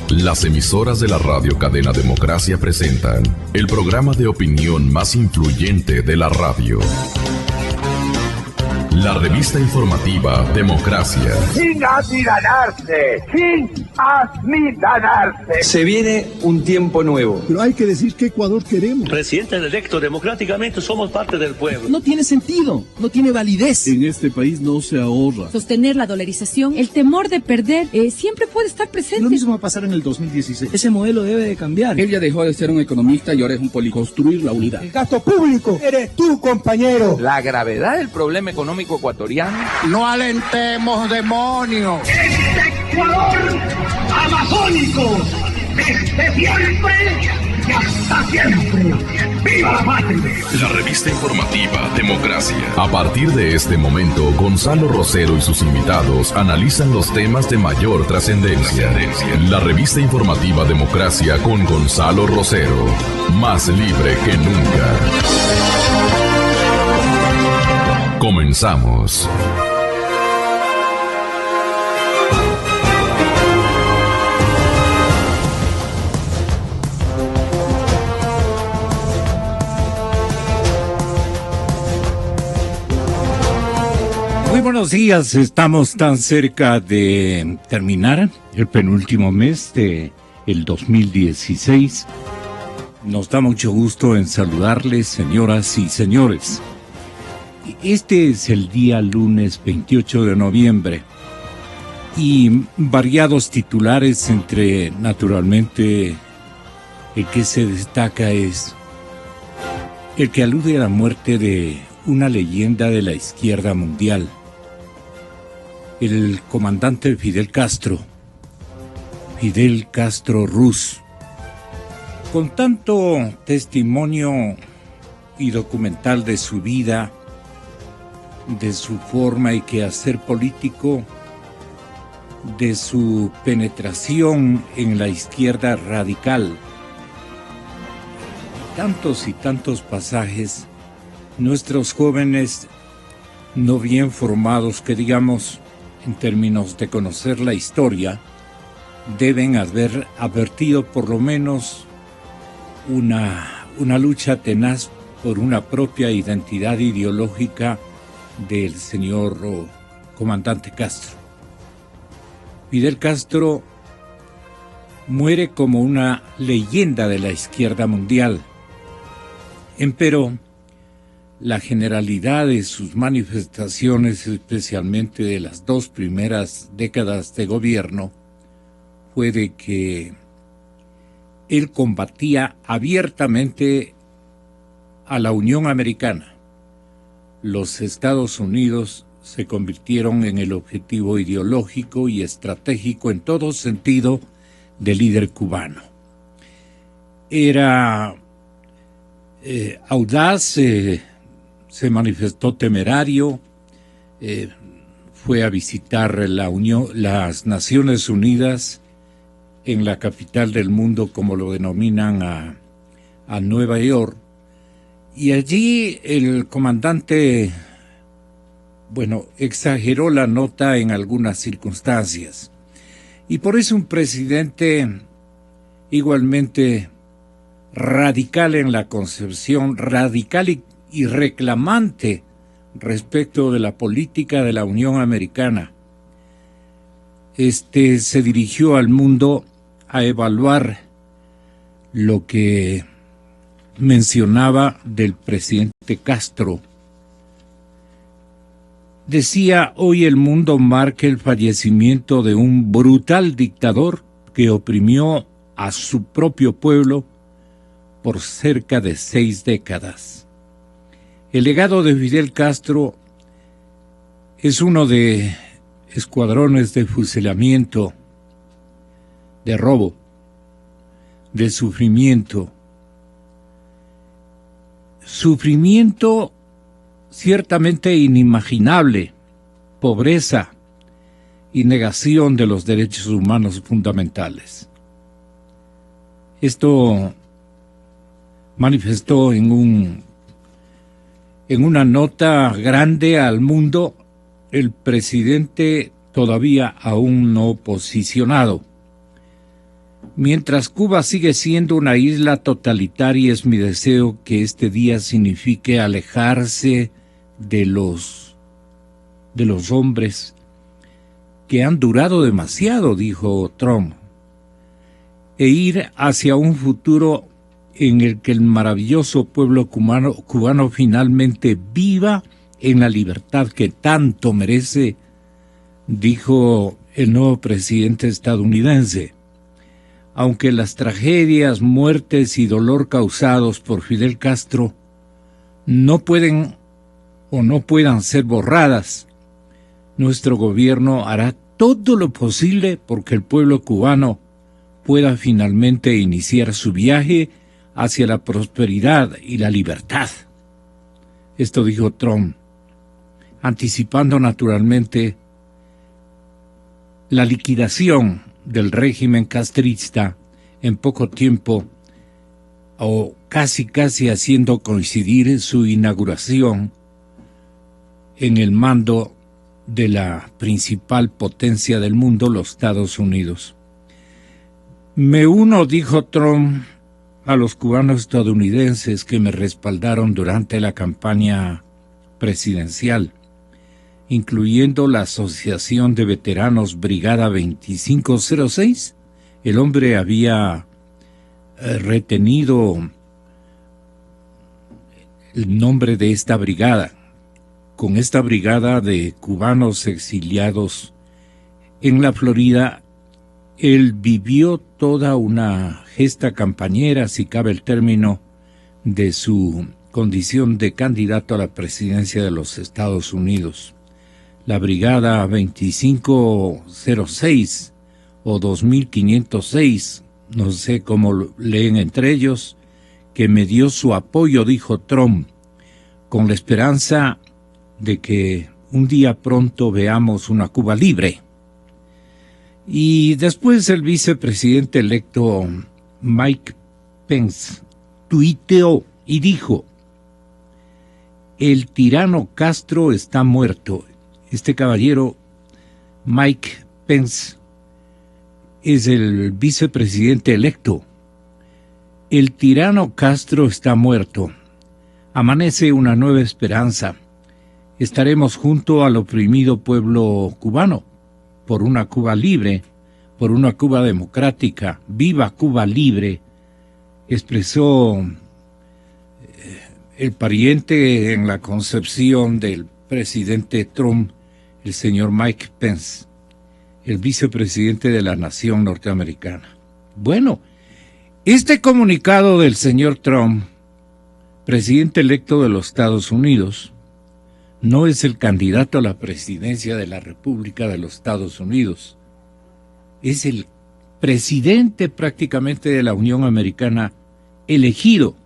Las emisoras de la radio cadena Democracia presentan el programa de opinión más influyente de la radio. La revista informativa Democracia. Sin amilanarse, sin amilanarse. Se viene un tiempo nuevo. Pero hay que decir qué Ecuador queremos. Presidente electo democráticamente, somos parte del pueblo. No tiene sentido, no tiene validez. En este país no se ahorra. Sostener la dolarización, el temor de perder, siempre puede estar presente. Lo mismo va a pasar en el 2016. Ese modelo debe de cambiar. Él ya dejó de ser un economista y ahora es un político. Construir la unidad. El gasto público eres tú, compañero. La gravedad del problema económico ecuatoriano. No alentemos demonios. Este Ecuador amazónico, desde siempre y hasta siempre. ¡Viva la patria! La revista informativa Democracia. A partir de este momento, Gonzalo Rosero y sus invitados analizan los temas de mayor trascendencia. La revista informativa Democracia con Gonzalo Rosero. Más libre que nunca. Comenzamos. Muy buenos días, estamos tan cerca de terminar el penúltimo mes de el 2016. Nos da mucho gusto en saludarles, señoras y señores. Este es el día lunes 28 de noviembre y variados titulares entre, naturalmente, el que se destaca es el que alude a la muerte de una leyenda de la izquierda mundial, el comandante Fidel Castro Ruz. Con tanto testimonio y documental de su vida, de su forma y quehacer político, de su penetración en la izquierda radical, tantos y tantos pasajes, nuestros jóvenes no bien formados, que digamos, en términos de conocer la historia, deben haber advertido por lo menos una lucha tenaz por una propia identidad ideológica del señor comandante Castro. Fidel Castro muere como una leyenda de la izquierda mundial. Empero, la generalidad de sus manifestaciones, especialmente de las 2 primeras décadas de gobierno, fue de que él combatía abiertamente a la Unión Americana. Los Estados Unidos se convirtieron en el objetivo ideológico y estratégico en todo sentido del líder cubano. Era audaz, se manifestó temerario, fue a visitar las Naciones Unidas en la capital del mundo, como lo denominan, a Nueva York. Y allí el comandante, exageró la nota en algunas circunstancias. Y por eso un presidente igualmente radical en la concepción, radical y reclamante respecto de la política de la Unión Americana, se dirigió al mundo a evaluar lo que mencionaba del presidente Castro. Decía: hoy el mundo marca el fallecimiento de un brutal dictador que oprimió a su propio pueblo por cerca de 6 décadas. El legado de Fidel Castro es uno de escuadrones de fusilamiento, de robo, de sufrimiento ciertamente inimaginable, pobreza y negación de los derechos humanos fundamentales. Esto manifestó en una nota grande al mundo el presidente todavía aún no posicionado. Mientras Cuba sigue siendo una isla totalitaria, es mi deseo que este día signifique alejarse de los hombres que han durado demasiado, dijo Trump, e ir hacia un futuro en el que el maravilloso pueblo cubano finalmente viva en la libertad que tanto merece, dijo el nuevo presidente estadounidense. Aunque las tragedias, muertes y dolor causados por Fidel Castro no pueden o no puedan ser borradas, nuestro gobierno hará todo lo posible porque el pueblo cubano pueda finalmente iniciar su viaje hacia la prosperidad y la libertad. Esto dijo Trump, anticipando naturalmente la liquidación del régimen castrista en poco tiempo, o casi haciendo coincidir su inauguración en el mando de la principal potencia del mundo, los Estados Unidos. Me uno, dijo Trump, a los cubanos estadounidenses que me respaldaron durante la campaña presidencial, incluyendo la Asociación de Veteranos Brigada 2506. El hombre había retenido el nombre de esta brigada. Con esta brigada de cubanos exiliados en la Florida, él vivió toda una gesta campañera, si cabe el término, de su condición de candidato a la presidencia de los Estados Unidos. La Brigada 2506 o 2506, no sé cómo leen entre ellos, que me dio su apoyo, dijo Trump, con la esperanza de que un día pronto veamos una Cuba libre. Y después el vicepresidente electo Mike Pence tuiteó y dijo: el tirano Castro está muerto. Este caballero, Mike Pence, es el vicepresidente electo. El tirano Castro está muerto. Amanece una nueva esperanza. Estaremos junto al oprimido pueblo cubano, por una Cuba libre, por una Cuba democrática. ¡Viva Cuba libre!, expresó el pariente en la concepción del presidente Trump, el señor Mike Pence, el vicepresidente de la nación norteamericana. Bueno, este comunicado del señor Trump, presidente electo de los Estados Unidos, no es el candidato a la presidencia de la República de los Estados Unidos. Es el presidente prácticamente de la Unión Americana elegido.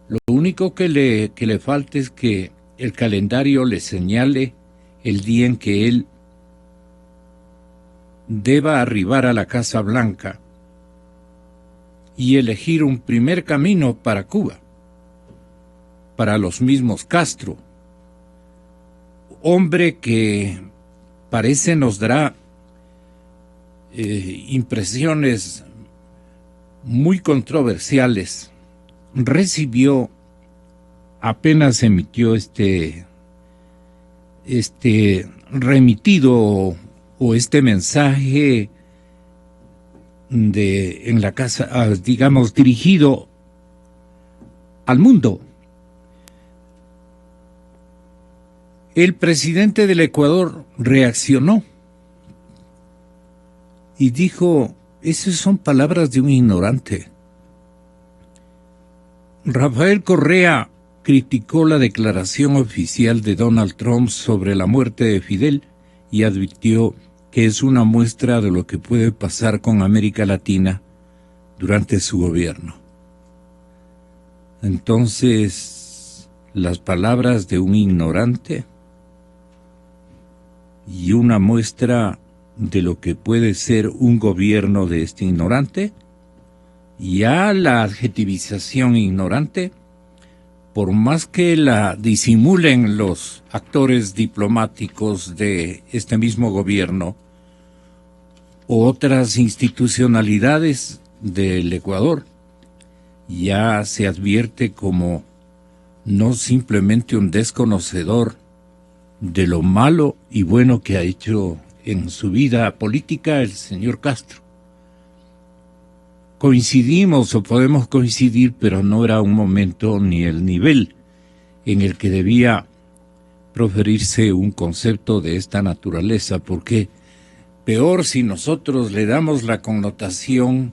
Lo único que le falta es que el calendario le señale el día en que él deba arribar a la Casa Blanca y elegir un primer camino para Cuba, para los mismos Castro. Hombre que parece nos dará impresiones muy controversiales. Recibió, apenas emitió este remitido o este mensaje en la casa, digamos, dirigido al mundo. El presidente del Ecuador reaccionó y dijo: esas son palabras de un ignorante. Rafael Correa criticó la declaración oficial de Donald Trump sobre la muerte de Fidel y advirtió que es una muestra de lo que puede pasar con América Latina durante su gobierno. Entonces, las palabras de un ignorante y una muestra de lo que puede ser un gobierno de este ignorante, ya la adjetivización ignorante, por más que la disimulen los actores diplomáticos de este mismo gobierno otras institucionalidades del Ecuador, ya se advierte como no simplemente un desconocedor de lo malo y bueno que ha hecho en su vida política el señor Castro. Coincidimos o podemos coincidir, pero no era un momento ni el nivel en el que debía proferirse un concepto de esta naturaleza, porque peor si nosotros le damos la connotación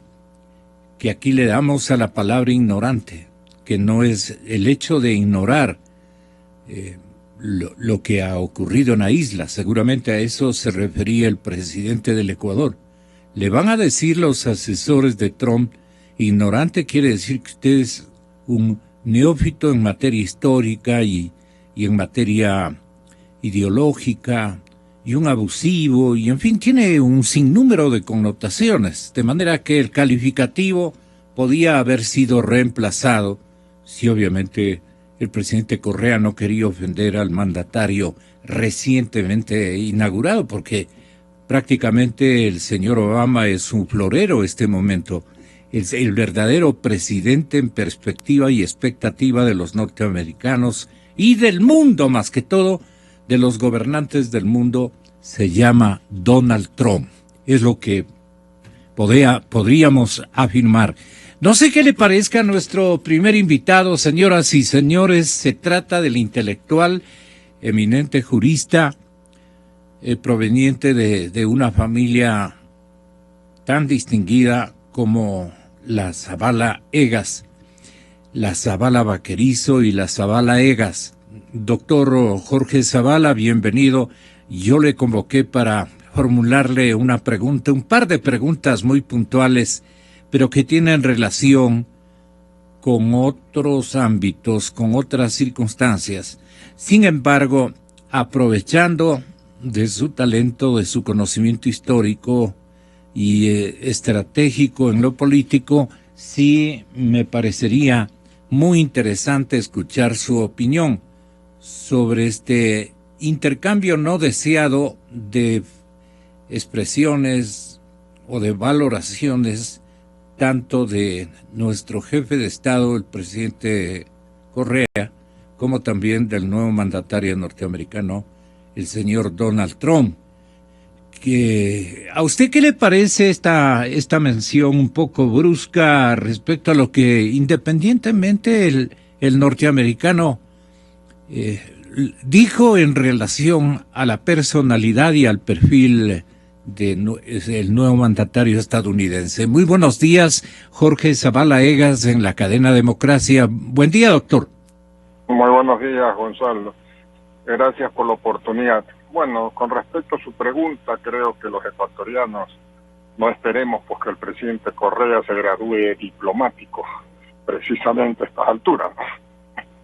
que aquí le damos a la palabra ignorante, que no es el hecho de ignorar lo que ha ocurrido en la isla. Seguramente a eso se refería el presidente del Ecuador. Le van a decir los asesores de Trump, ignorante quiere decir que usted es un neófito en materia histórica y en materia ideológica, y un abusivo, y en fin, tiene un sinnúmero de connotaciones, de manera que el calificativo podía haber sido reemplazado si obviamente el presidente Correa no quería ofender al mandatario recientemente inaugurado, porque prácticamente el señor Obama es un florero este momento, es el verdadero presidente en perspectiva y expectativa de los norteamericanos y del mundo, más que todo, de los gobernantes del mundo, se llama Donald Trump. Es lo que podríamos afirmar. No sé qué le parezca a nuestro primer invitado, señoras y señores. Se trata del intelectual, eminente jurista, proveniente de una familia tan distinguida como la Zavala Egas, la Zavala Vaquerizo y la Zavala Egas. Doctor Jorge Zavala, bienvenido. Yo le convoqué para formularle una pregunta, un par de preguntas muy puntuales, pero que tienen relación con otros ámbitos, con otras circunstancias. Sin embargo, aprovechando de su talento, de su conocimiento histórico y estratégico en lo político, sí me parecería muy interesante escuchar su opinión sobre este intercambio no deseado de expresiones o de valoraciones tanto de nuestro jefe de Estado, el presidente Correa, como también del nuevo mandatario norteamericano, el señor Donald Trump. ¿A usted qué le parece esta mención un poco brusca respecto a lo que independientemente el norteamericano dijo en relación a la personalidad y al perfil del nuevo mandatario estadounidense? Muy buenos días, Jorge Zavala Egas, en la cadena Democracia. Buen día, doctor. Muy buenos días, Gonzalo. Gracias por la oportunidad. Bueno, con respecto a su pregunta, creo que los ecuatorianos no esperemos pues que el presidente Correa se gradúe diplomático, precisamente a estas alturas.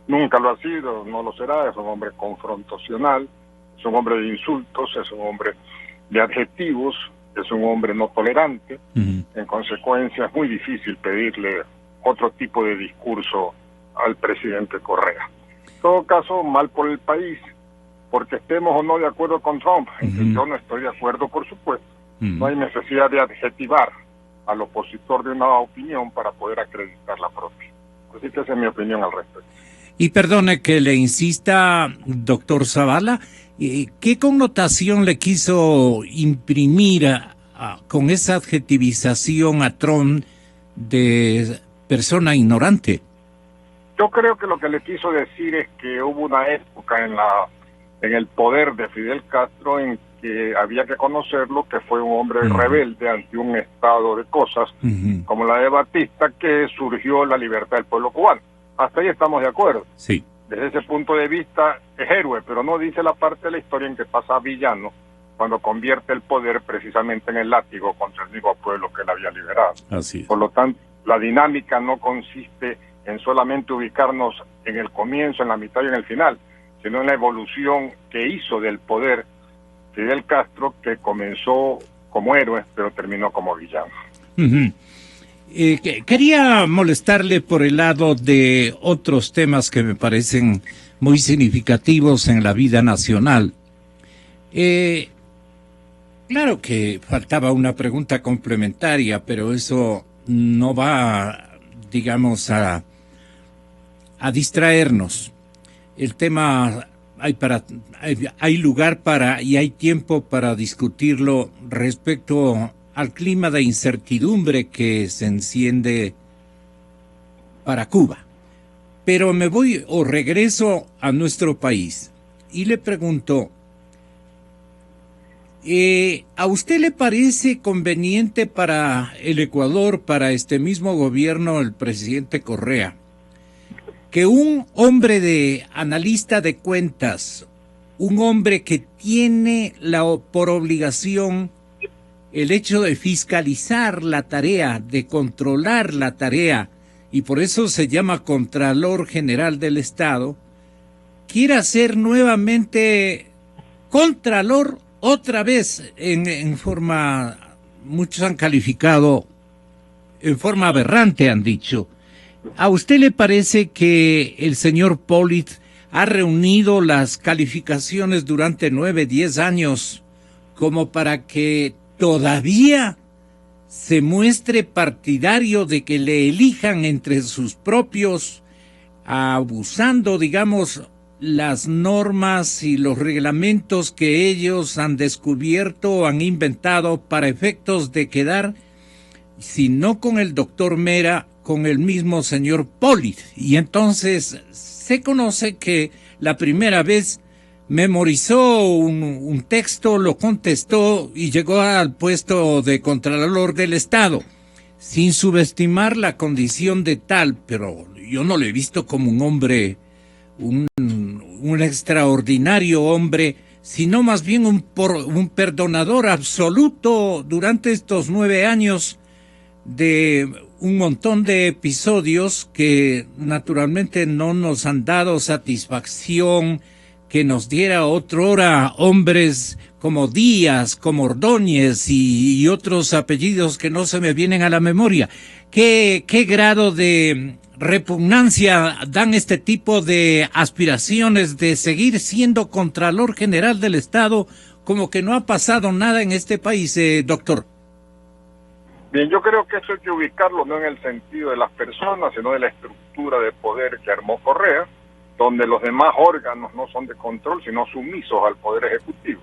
Nunca lo ha sido, no lo será, es un hombre confrontacional, es un hombre de insultos, es un hombre de adjetivos, es un hombre no tolerante. En consecuencia, es muy difícil pedirle otro tipo de discurso al presidente Correa. En todo caso, mal por el país, porque estemos o no de acuerdo con Trump, en que yo no estoy de acuerdo, por supuesto. No hay necesidad de adjetivar al opositor de una opinión para poder acreditar la propia. Así que esa es mi opinión al respecto. Y perdone que le insista, doctor Zavala, ¿qué connotación le quiso imprimir con esa adjetivización a Trump de persona ignorante? Yo creo que lo que le quiso decir es que hubo una época en el poder de Fidel Castro en que había que conocerlo, que fue un hombre rebelde ante un estado de cosas como la de Batista, que surgió la libertad del pueblo cubano. Hasta ahí estamos de acuerdo. Sí. Desde ese punto de vista es héroe, pero no dice la parte de la historia en que pasa villano cuando convierte el poder precisamente en el látigo contra el mismo pueblo que él había liberado. Así es. Por lo tanto, la dinámica no consiste en solamente ubicarnos en el comienzo, en la mitad y en el final, sino en la evolución que hizo del poder Fidel Castro, que comenzó como héroe, pero terminó como villano. Quería molestarle por el lado de otros temas que me parecen muy significativos en la vida nacional. Claro que faltaba una pregunta complementaria, pero eso no va, digamos, a distraernos. El tema hay lugar para y hay tiempo para discutirlo respecto al clima de incertidumbre que se enciende para Cuba. Pero me voy o regreso a nuestro país y le pregunto, ¿a usted le parece conveniente para el Ecuador, para este mismo gobierno, el presidente Correa, que un hombre de analista de cuentas, un hombre que tiene por obligación el hecho de fiscalizar la tarea, de controlar la tarea, y por eso se llama Contralor General del Estado, quiera ser nuevamente Contralor otra vez en forma, muchos han calificado, en forma aberrante han dicho? ¿A usted le parece que el señor Pollitt ha reunido las calificaciones durante 9, 10 años como para que todavía se muestre partidario de que le elijan entre sus propios, abusando, digamos, las normas y los reglamentos que ellos han descubierto o han inventado para efectos de quedar, si no con el doctor Mera, con el mismo señor Pollitt? Y entonces se conoce que la primera vez memorizó un texto, lo contestó y llegó al puesto de Contralor del Estado, sin subestimar la condición de tal, pero yo no lo he visto como un hombre, un extraordinario hombre, sino más bien un perdonador absoluto durante estos 9 años de un montón de episodios que naturalmente no nos han dado satisfacción, que nos diera otrora hombres como Díaz, como Ordóñez y otros apellidos que no se me vienen a la memoria. ¿Qué grado de repugnancia dan este tipo de aspiraciones de seguir siendo Contralor General del Estado como que no ha pasado nada en este país, doctor? Bien, yo creo que eso hay que ubicarlo no en el sentido de las personas, sino de la estructura de poder que armó Correa, donde los demás órganos no son de control, sino sumisos al Poder Ejecutivo.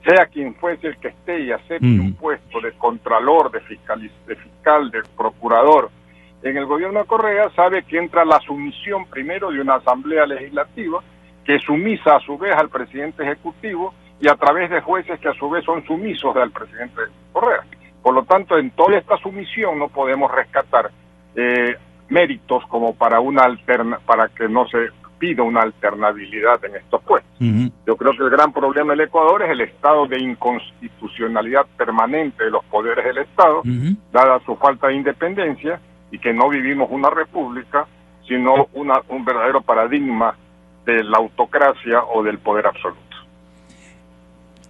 Sea quien fuese el que esté y acepte un puesto de contralor, de fiscal, de procurador, en el gobierno de Correa sabe que entra la sumisión primero de una asamblea legislativa, que es sumisa a su vez al presidente ejecutivo, y a través de jueces que a su vez son sumisos al presidente Correa. Por lo tanto, en toda esta sumisión no podemos rescatar méritos como para que no se pida una alternabilidad en estos puestos. Yo creo que el gran problema del Ecuador es el estado de inconstitucionalidad permanente de los poderes del Estado, dada su falta de independencia, y que no vivimos una república, sino un verdadero paradigma de la autocracia o del poder absoluto.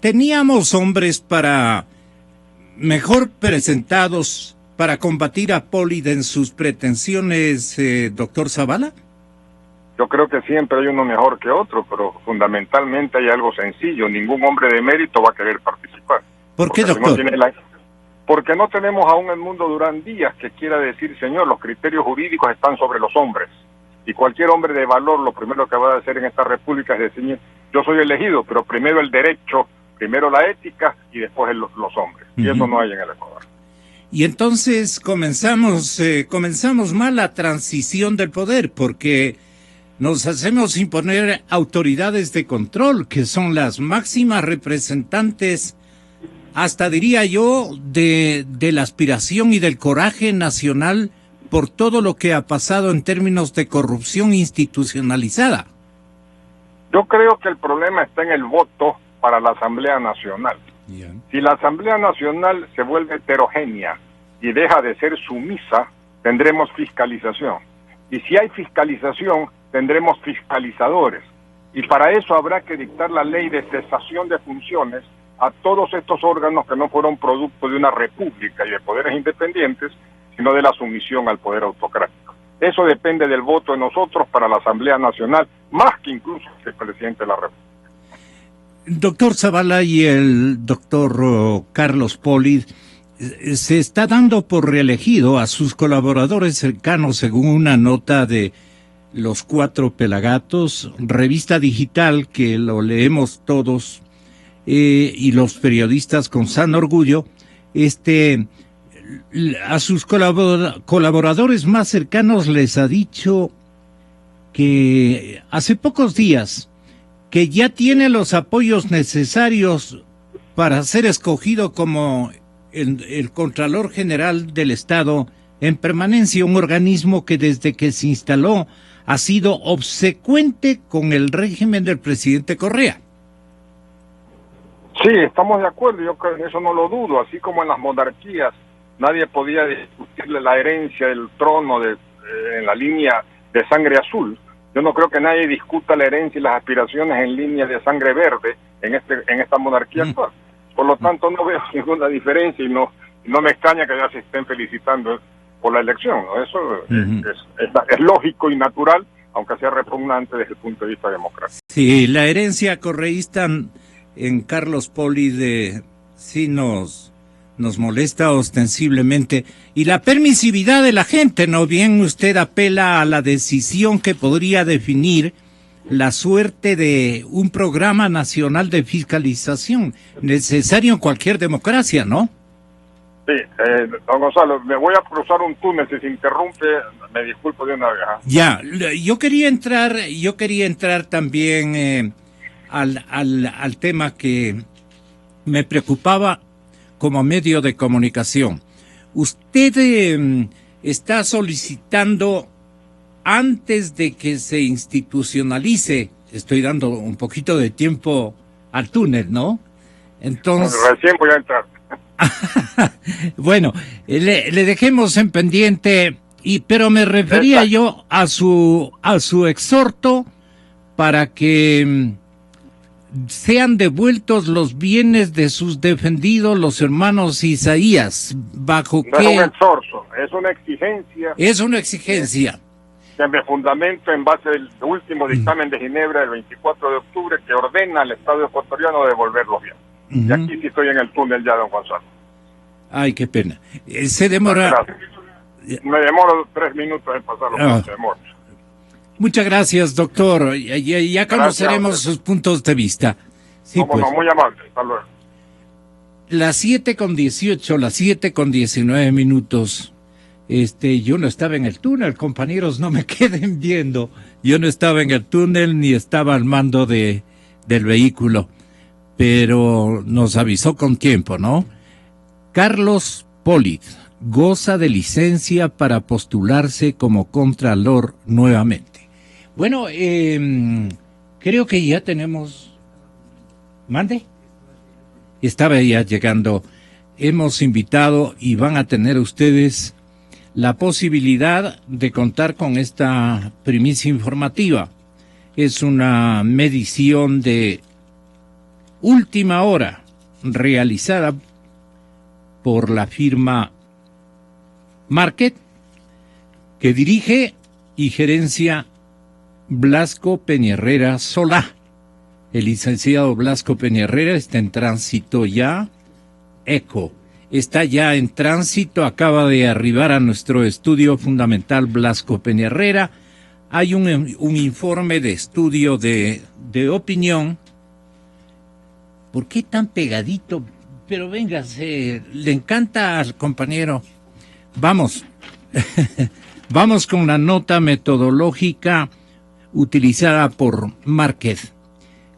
Teníamos hombres mejor presentados para combatir a Pollitt en sus pretensiones, doctor Zavala. Yo creo que siempre hay uno mejor que otro, pero fundamentalmente hay algo sencillo: ningún hombre de mérito va a querer participar. ¿Por qué, doctor? Porque no tenemos aún el Edmundo Durán Díaz que quiera decir, señor, los criterios jurídicos están sobre los hombres, y cualquier hombre de valor lo primero que va a hacer en esta república es decir, yo soy elegido, pero primero el derecho, primero la ética y después los hombres. Y eso no hay en el Ecuador. Y entonces comenzamos mal la transición del poder, porque nos hacemos imponer autoridades de control, que son las máximas representantes, hasta diría yo, de la aspiración y del coraje nacional por todo lo que ha pasado en términos de corrupción institucionalizada. Yo creo que el problema está en el voto para la Asamblea Nacional. Si la Asamblea Nacional se vuelve heterogénea y deja de ser sumisa, tendremos fiscalización. Y si hay fiscalización, tendremos fiscalizadores. Y para eso habrá que dictar la ley de cesación de funciones a todos estos órganos que no fueron producto de una república y de poderes independientes, sino de la sumisión al poder autocrático. Eso depende del voto de nosotros para la Asamblea Nacional, más que incluso el presidente de la República. doctor Zavala y el doctor Carlos Pollitz se está dando por reelegido a sus colaboradores cercanos, según una nota de Los Cuatro Pelagatos, revista digital que lo leemos todos, y los periodistas con sano orgullo. A sus colaboradores más cercanos les ha dicho que hace pocos días que ya tiene los apoyos necesarios para ser escogido como el Contralor General del Estado en permanencia, un organismo que desde que se instaló ha sido obsecuente con el régimen del presidente Correa. Sí, estamos de acuerdo, yo creo que eso no lo dudo, así como en las monarquías nadie podía discutirle la herencia del trono en la línea de sangre azul. Yo no creo que nadie discuta la herencia y las aspiraciones en línea de sangre verde en esta monarquía actual. Por lo tanto, no veo ninguna diferencia y no me extraña que ya se estén felicitando por la elección, ¿no? Eso es lógico y natural, aunque sea repugnante desde el punto de vista democrático. Sí, la herencia correísta en Carlos Pollitz sí nos molesta ostensiblemente. Y la permisividad de la gente, ¿no? Bien, usted apela a la decisión que podría definir la suerte de un programa nacional de fiscalización, necesario en cualquier democracia, ¿no? Sí, don Gonzalo, me voy a cruzar un túnel, si se interrumpe, me disculpo de una vez. Ya, yo quería entrar también al tema que me preocupaba como medio de comunicación. Usted está solicitando, antes de que se institucionalice, estoy dando un poquito de tiempo al túnel, ¿no? Entonces, recién voy a entrar. Bueno, le dejemos en pendiente, pero me refería yo a su exhorto para que sean devueltos los bienes de sus defendidos, los hermanos Isaías. ¿Bajo qué? No es un exhorto, es una exigencia. Es una exigencia. Que me fundamento en base al último dictamen de Ginebra del 24 de octubre que ordena al Estado ecuatoriano devolver los bienes. Y aquí sí estoy en el túnel ya, don Gonzalo. Ay, qué pena. Se demora... Gracias. Me demoro 3 minutos en pasarlo. Muchas gracias, doctor. Ya conoceremos sus puntos de vista. Sí, no, pues. Muy amable. Hasta luego. Las 7:18, las 7:19 minutos. Yo no estaba en el túnel, compañeros, no me queden viendo. Yo no estaba en el túnel ni estaba al mando del vehículo, pero nos avisó con tiempo, ¿no? Carlos Pollitz goza de licencia para postularse como Contralor nuevamente. Bueno, creo que ya tenemos... ¿Mande? Estaba ya llegando. Hemos invitado y van a tener ustedes la posibilidad de contar con esta primicia informativa. Es una medición de última hora realizada por la firma Market, que dirige y gerencia Blasco Peña-Herrera Solá. El licenciado Blasco Peña-Herrera está en tránsito ya. Está ya en tránsito, acaba de arribar a nuestro estudio fundamental Blasco Peña-Herrera. Hay un informe de estudio de opinión. ¿Por qué tan pegadito? Pero véngase, le encanta al compañero. Vamos, vamos con la nota metodológica utilizada por Márquez.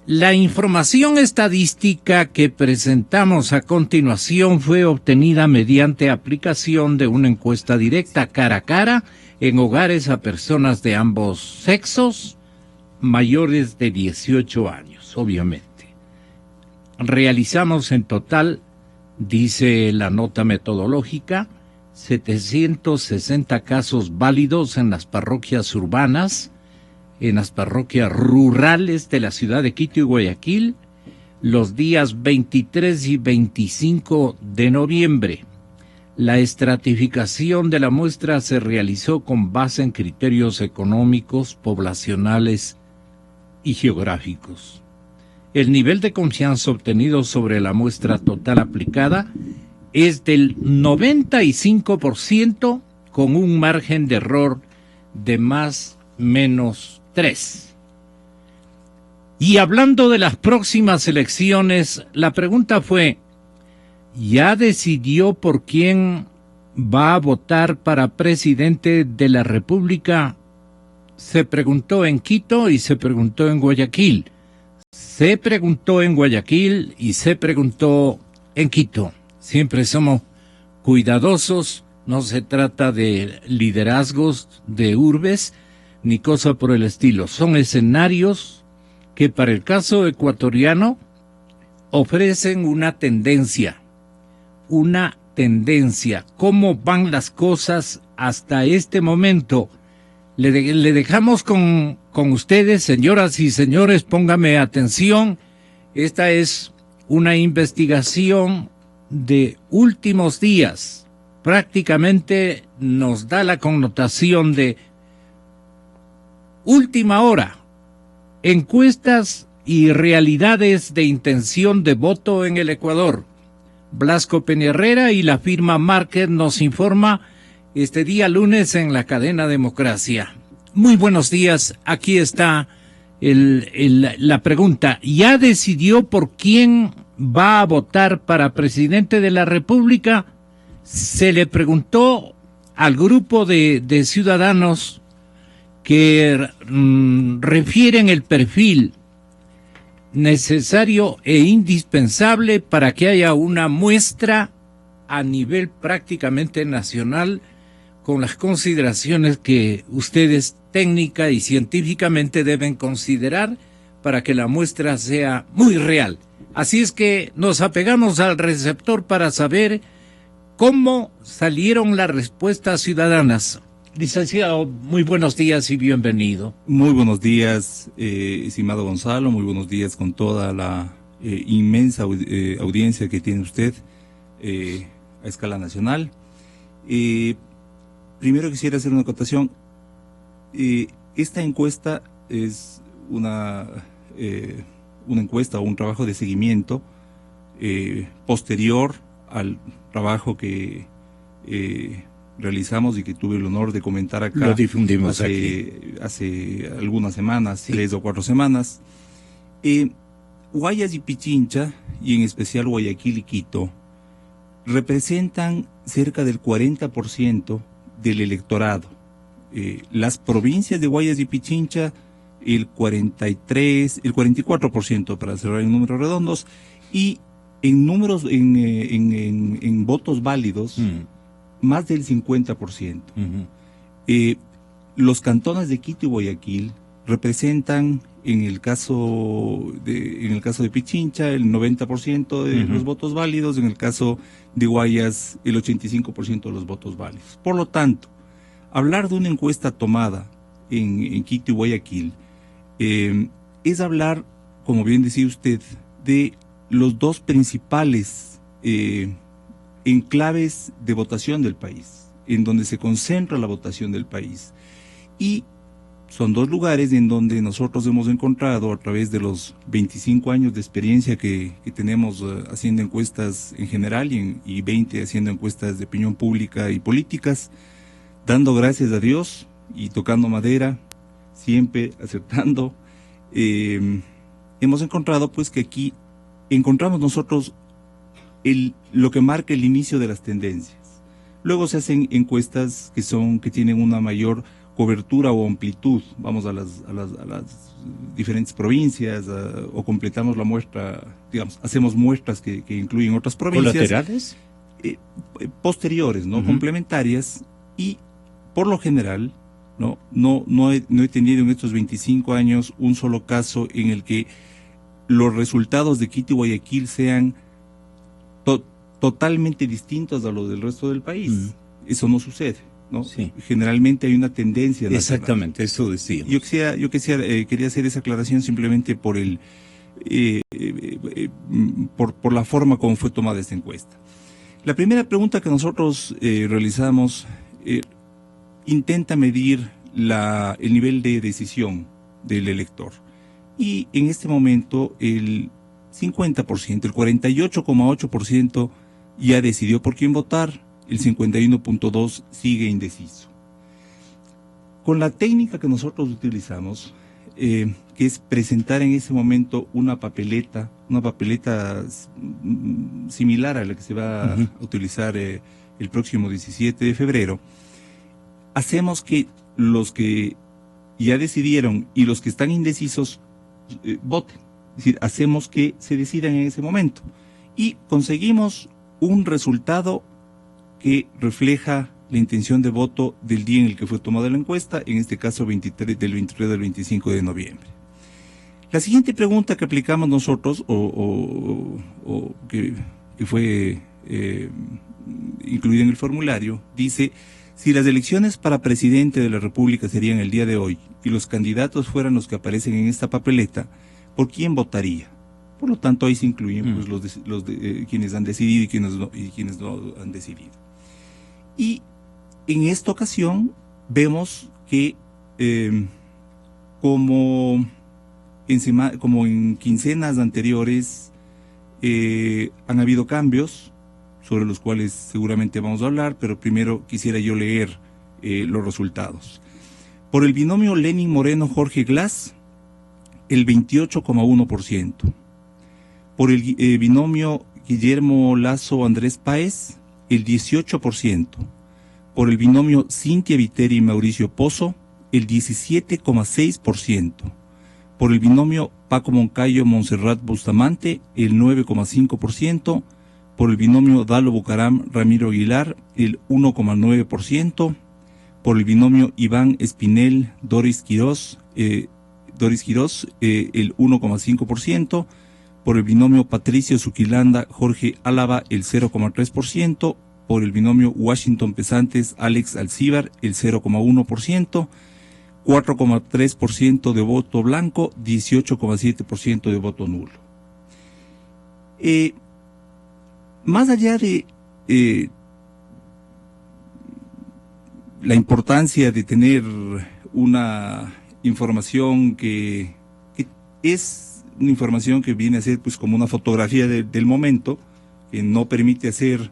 La información estadística que presentamos a continuación fue obtenida mediante aplicación de una encuesta directa cara a cara en hogares a personas de ambos sexos mayores de 18 años, obviamente. Realizamos en total, dice la nota metodológica, 760 casos válidos en las parroquias urbanas, en las parroquias rurales de la ciudad de Quito y Guayaquil, los días 23 y 25 de noviembre. La estratificación de la muestra se realizó con base en criterios económicos, poblacionales y geográficos. el nivel de confianza obtenido sobre la muestra total aplicada es del 95% con un margen de error de +/-3. Y hablando de las próximas elecciones, la pregunta fue, ¿ya decidió por quién va a votar para presidente de la República? Se preguntó en Quito y se preguntó en Guayaquil. Se preguntó en Guayaquil y se preguntó en Quito. Siempre somos cuidadosos, no se trata de liderazgos de urbes ni cosa por el estilo. Son escenarios que para el caso ecuatoriano ofrecen una tendencia. ¿Cómo van las cosas hasta este momento? Le dejamos con ustedes, señoras y señores, póngame atención. Esta es una investigación de últimos días. Prácticamente nos da la connotación de última hora. Encuestas y realidades de intención de voto en el Ecuador. Blasco Peñarrera y la firma Market nos informa este día lunes en la cadena Democracia. Muy buenos días, aquí está la pregunta. ¿Ya decidió por quién va a votar para presidente de la República? Se le preguntó al grupo de ciudadanos que refieren el perfil necesario e indispensable para que haya una muestra a nivel prácticamente nacional con las consideraciones que ustedes técnica y científicamente deben considerar para que la muestra sea muy real. Así es que nos apegamos al receptor para saber cómo salieron las respuestas ciudadanas. Licenciado, muy buenos días y bienvenido. Muy buenos días, estimado Gonzalo, muy buenos días con toda la inmensa audiencia que tiene usted a escala nacional. Primero quisiera hacer una acotación. Esta encuesta es una encuesta o un trabajo de seguimiento posterior al trabajo que realizamos y que tuve el honor de comentar acá. Lo difundimos aquí hace algunas semanas, sí. 3 o 4 semanas. Guayas y Pichincha, y en especial Guayaquil y Quito, representan cerca del 40% del electorado. Las provincias de Guayas y Pichincha, el 44% para cerrar en números redondos, y en números, en votos válidos, más del 50%. Los cantones de Quito y Guayaquil representan, en el caso de Pichincha, el 90% de los votos válidos, en el caso de Guayas, el 85% de los votos válidos. Por lo tanto, hablar de una encuesta tomada en Quito y Guayaquil es hablar, como bien decía usted, de los dos principales enclaves de votación del país, en donde se concentra la votación del país. Y son dos lugares en donde nosotros hemos encontrado, a través de los 25 años de experiencia que tenemos haciendo encuestas en general y 20 haciendo encuestas de opinión pública y políticas, dando gracias a Dios y tocando madera, siempre acertando, hemos encontrado pues que aquí encontramos nosotros lo que marca el inicio de las tendencias. Luego se hacen encuestas que tienen una mayor cobertura o amplitud. Vamos a las diferentes provincias o completamos la muestra, digamos, hacemos muestras que incluyen otras provincias. ¿Colaterales? Posteriores, ¿no? Complementarias, y por lo general, no he tenido en estos 25 años un solo caso en el que los resultados de Quito y Guayaquil sean totalmente distintos a los del resto del país. Eso no sucede, ¿no? Sí. Generalmente hay una tendencia nacional. Exactamente, eso decíamos. Yo quería hacer esa aclaración simplemente por la forma como fue tomada esta encuesta. La primera pregunta que nosotros realizamos intenta medir el nivel de decisión del elector. y en este momento el 50%, el 48,8% ya decidió por quién votar, el 51,2% sigue indeciso. Con la técnica que nosotros utilizamos, que es presentar en ese momento una papeleta similar a la que se va a utilizar el próximo 17 de febrero, hacemos que los que ya decidieron y los que están indecisos voten. Es decir, hacemos que se decidan en ese momento. Y conseguimos un resultado que refleja la intención de voto del día en el que fue tomada la encuesta, en este caso del 23 al 25 de noviembre. La siguiente pregunta que aplicamos nosotros, que fue incluida en el formulario, dice: si las elecciones para presidente de la República serían el día de hoy y los candidatos fueran los que aparecen en esta papeleta, ¿por quién votaría? Por lo tanto, ahí se incluyen pues, quienes han decidido y quienes no han decidido. Y en esta ocasión vemos que como en quincenas anteriores han habido cambios sobre los cuales seguramente vamos a hablar, pero primero quisiera yo leer los resultados. Por el binomio Lenin Moreno-Jorge Glass, el 28,1%. Por el binomio Guillermo Lasso-Andrés Páez, el 18%. Por el binomio Cintia Viteri y Mauricio Pozo, el 17,6%. Por el binomio Paco Moncayo-Montserrat Bustamante, el 9,5%. Por el binomio Dalo Bucaram-Ramiro Aguilar, el 1,9%. Por el binomio Iván Espinel-Doris Quirós, el 1,5%. Por el binomio Patricio Zuquilanda-Jorge Álava, el 0,3%. Por el binomio Washington Pesantes-Alex Alcíbar, el 0,1%. 4,3% de voto blanco, 18,7% de voto nulo. Más allá de la importancia de tener una información que es una información que viene a ser pues como una fotografía del momento, que no permite hacer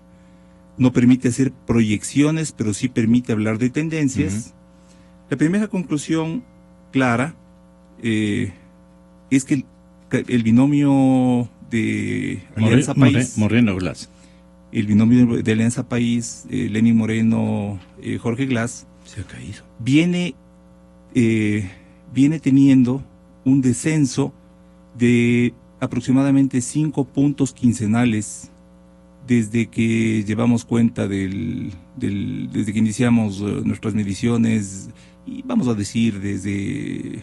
proyecciones, pero sí permite hablar de tendencias. La primera conclusión clara es que el binomio de Alianza País, Moreno Glass, el binomio de Alianza País, Lenin Moreno, Jorge Glass, se ha caído. Viene teniendo un descenso de aproximadamente 5 puntos quincenales desde que llevamos cuenta desde que iniciamos nuestras mediciones, y vamos a decir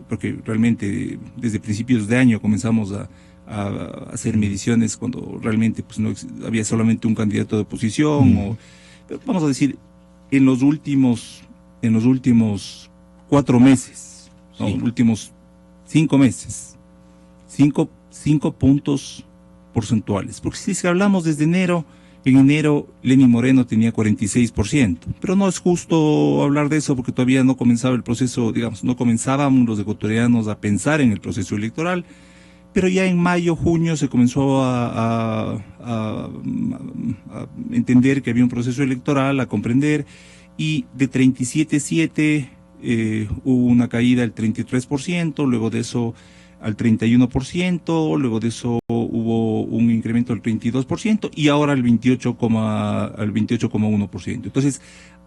porque realmente desde principios de año comenzamos a hacer mediciones cuando realmente pues no había solamente un candidato de oposición, vamos a decir en los últimos 4 meses, sí. Últimos 5 meses, 5 puntos porcentuales, porque si hablamos desde enero, en enero Lenin Moreno tenía 46%, pero no es justo hablar de eso porque todavía no comenzaba el proceso, digamos, no comenzábamos los ecuatorianos a pensar en el proceso electoral, pero ya en mayo, junio se comenzó a entender que había un proceso electoral, a comprender, y de 37,7 hubo una caída al 33%, luego de eso al 31%, luego de eso hubo un incremento al 32% y ahora al 28,1%. Entonces,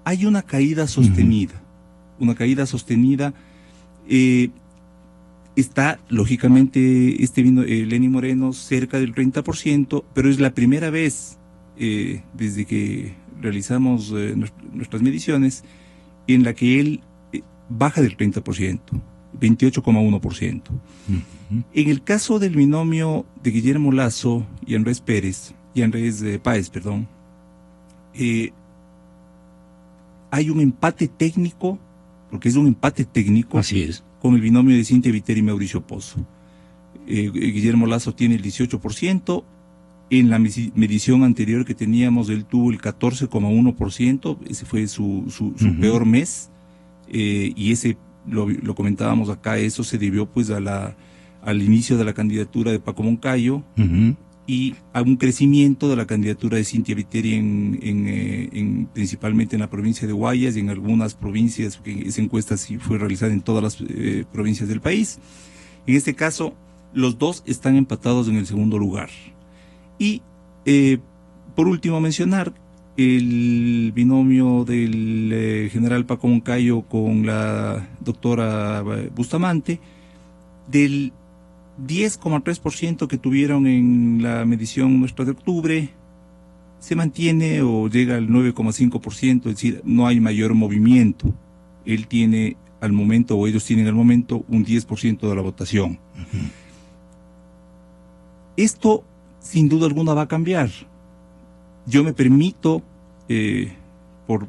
hay una caída sostenida, está lógicamente Lenin Moreno cerca del 30%, pero es la primera vez desde que realizamos nuestras mediciones en la que él baja del 30%. 28,1%. En el caso del binomio de Guillermo Lasso y Andrés Páez, hay un empate técnico, porque es un empate técnico. Así es. Con el binomio de Cintia Viteri y Mauricio Pozo. Guillermo Lasso tiene el 18%, en la medición anterior que teníamos él tuvo el 14,1%, ese fue su peor mes, y ese lo comentábamos acá, eso se debió pues a al inicio de la candidatura de Paco Moncayo y a un crecimiento de la candidatura de Cynthia Viteri principalmente en la provincia de Guayas y en algunas provincias, porque esa encuesta sí fue realizada en todas las provincias del país. En este caso, los dos están empatados en el segundo lugar. Y por último mencionar el binomio del general Paco Moncayo con la doctora Bustamante, del 10,3% que tuvieron en la medición nuestra de octubre, se mantiene o llega al 9,5%, es decir, no hay mayor movimiento. Él tiene al momento, o ellos tienen al momento, un 10% de la votación. Esto, sin duda alguna, va a cambiar. Yo me permito, por